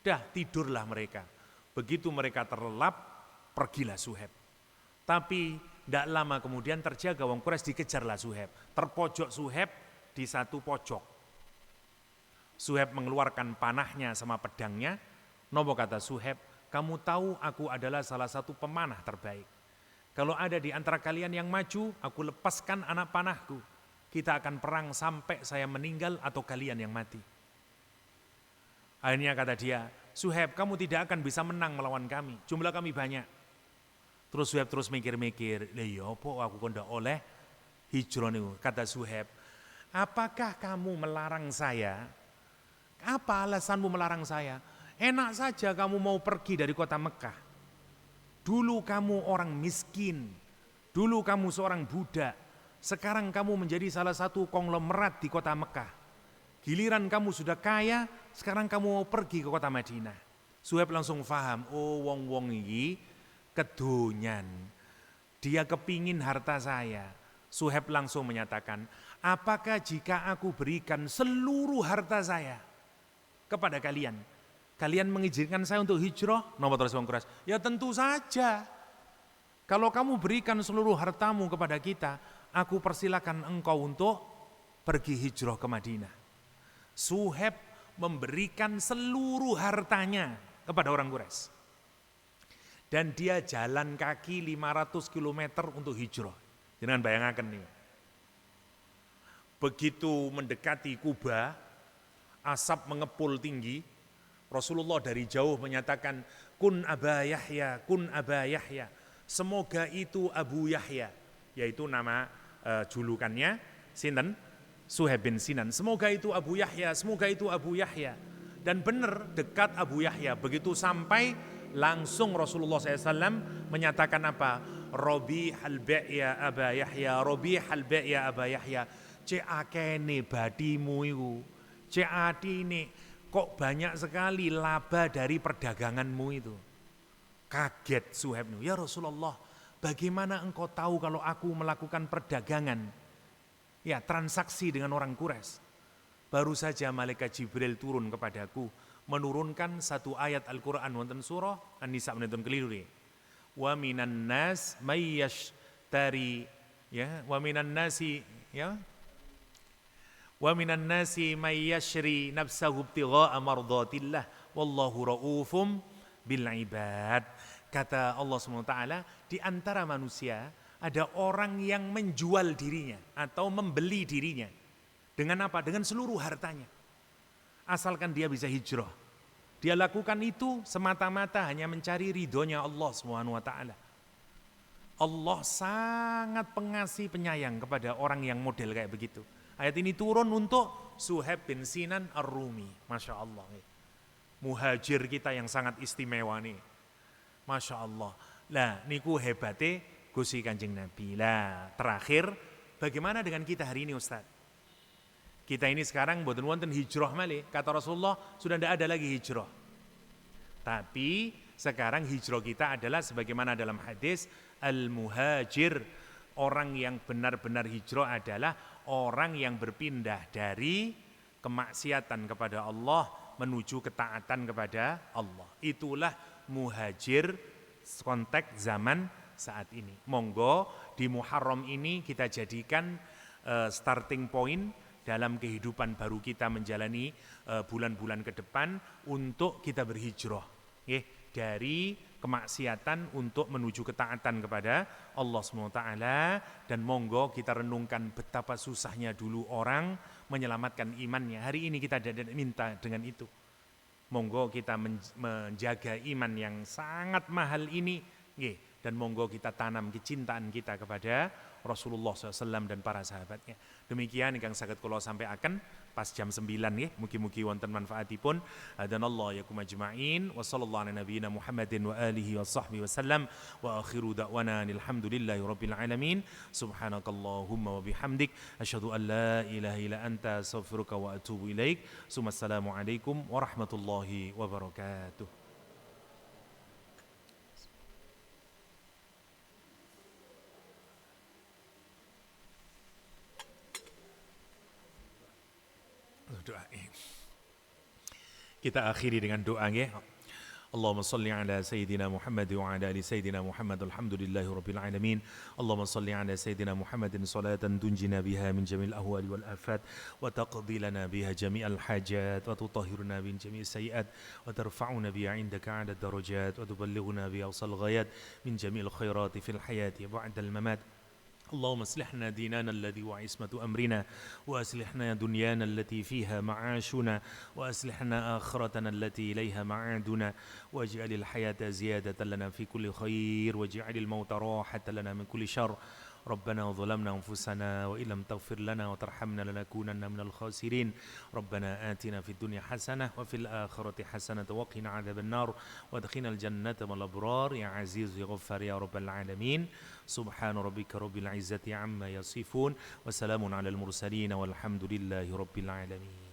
Dah tidurlah mereka. Begitu mereka terlelap, pergilah Syuhaib. Tapi tidak lama kemudian terjaga orang Quraisy, dikejarlah Syuhaib. Terpojok Syuhaib di satu pojok. Syuhaib mengeluarkan panahnya sama pedangnya. Nopo kata Syuhaib, kamu tahu aku adalah salah satu pemanah terbaik. Kalau ada di antara kalian yang maju, aku lepaskan anak panahku. Kita akan perang sampai saya meninggal atau kalian yang mati. Akhirnya kata dia, Syuhaib, kamu tidak akan bisa menang melawan kami. Jumlah kami banyak. Terus Syuhaib terus mikir-mikir, iya apa aku kok ndak oleh hijrah niku. Kata Syuhaib, apakah kamu melarang saya? Apa alasanmu melarang saya? Enak saja kamu mau pergi dari kota Mekah. Dulu kamu orang miskin, dulu kamu seorang budak, sekarang kamu menjadi salah satu konglomerat di kota Mekah. Giliran kamu sudah kaya, sekarang kamu mau pergi ke kota Madinah. Syuhaib langsung faham, oh wong-wong ini kedonyan. Dia kepingin harta saya. Syuhaib langsung menyatakan, apakah jika aku berikan seluruh harta saya kepada kalian, kalian mengizinkan saya untuk hijrah? Nomor terus Quraisy, ya tentu saja. Kalau kamu berikan seluruh hartamu kepada kita, aku persilakan engkau untuk pergi hijrah ke Madinah. Syuhaib memberikan seluruh hartanya kepada orang Quraisy. Dan dia jalan kaki 500 km untuk hijrah. Jangan bayangkan nih. Begitu mendekati Kuba, asap mengepul tinggi. Rasulullah dari jauh menyatakan, kun Aba Yahya, semoga itu Abu Yahya, yaitu nama julukannya, sinten? Syuhaib bin Sinan, semoga itu Abu Yahya. Dan benar dekat Abu Yahya, begitu sampai langsung Rasulullah SAW menyatakan apa? Robihal ba'ya Aba Yahya, robihal ba'ya Aba Yahya, ceakene badimu itu, ceatine kok banyak sekali laba dari perdaganganmu itu. Kaget Syuhaib, ya Rasulullah, bagaimana engkau tahu kalau aku melakukan perdagangan, ya transaksi dengan orang Quraisy? Baru saja malaikat Jibril turun kepadaku, menurunkan satu ayat Al-Quran wonten surah An-Nisa menentun keliru. Wa minan nas mayyashtari, ya, wa minan nasi, ya, wa minan nasi may yashri nafsahu ibtigha'a mardatillah wallahu raufum bil ibad. Kata Allah SWT, di antara manusia ada orang yang menjual dirinya atau membeli dirinya. Dengan apa? Dengan seluruh hartanya. Asalkan dia bisa hijrah. Dia lakukan itu semata-mata hanya mencari ridhonya Allah SWT. Allah sangat pengasih penyayang kepada orang yang model kayak begitu. Ayat ini turun untuk Suhaib bin Sinan Ar-Rumi. Masya Allah. Muhajir kita yang sangat istimewa nih. Masya Allah. Lah niku hebate Gusti Kanjeng Nabi. Lah terakhir, bagaimana dengan kita hari ini Ustaz? Kita ini sekarang mboten wonten hijrah malih. Kata Rasulullah sudah tidak ada lagi hijrah. Tapi sekarang hijrah kita adalah sebagaimana dalam hadis al-muhajir. Orang yang benar-benar hijrah adalah orang yang berpindah dari kemaksiatan kepada Allah menuju ketaatan kepada Allah. Itulah muhajir konteks zaman saat ini. Monggo di Muharram ini kita jadikan starting point dalam kehidupan baru kita menjalani bulan-bulan ke depan untuk kita berhijrah dari kemaksiatan untuk menuju ketaatan kepada Allah SWT. Dan monggo kita renungkan betapa susahnya dulu orang menyelamatkan imannya. Hari ini kita minta dengan itu. Monggo kita menjaga iman yang sangat mahal ini, dan monggo kita tanam kecintaan kita kepada Rasulullah SAW dan para sahabatnya. Demikian ingkang saged kula sampaikan pas jam 9 nggih, mugi-mugi wonten manfaatipun. Hadanallahu yakum ajmain wa sallallahu ala nabiyyina Muhammadin wa alihi wa sahbihi wasallam wa akhiru da'wana alhamdulillahi rabbil alamin. Subhanakallahumma wa bihamdik asyhadu an la ilaha illa anta astaghfiruka wa atubu ilaik. Assalamu alaikum warahmatullahi wabarakatuh. Doa. Kita akhiri dengan doa ya. Allahumma salli ala Sayyidina Muhammad wa ala ali Sayyidina Muhammad alhamdulillahi rabbil alamin. Allahumma salli ala Sayyidina Muhammadin salatan tunjina biha min jamil ahwali wal afat wa taqdi lana biha jami'al hajat wa tutahhiruna min jami'is sayiat wa tarfa'una biha indaka 'ala darajat wa tuballighuna biha awsal ghayat min jami'il khairati fil hayati ba'da al mamat. اللهم اصلحنا ديننا الذي هو عصمة أمرنا وأصلحنا دنيانا التي فيها معاشنا وأصلحنا آخرتنا التي إليها معادنا واجعل الحياة زيادة لنا في كل خير واجعل الموت راحة لنا من كل شر. ربنا ظلمنا أنفسنا وإن لم تغفر لنا وترحمنا لنكونن من الخاسرين. ربنا آتنا في الدنيا حسنة وفي الآخرة حسنة وقنا عذاب النار وادخلنا الجنة مع الأبرار يا عزيز يا غفار يا رب العالمين. سبحان ربك رب العزة عما يصفون وسلام على المرسلين والحمد لله رب العالمين.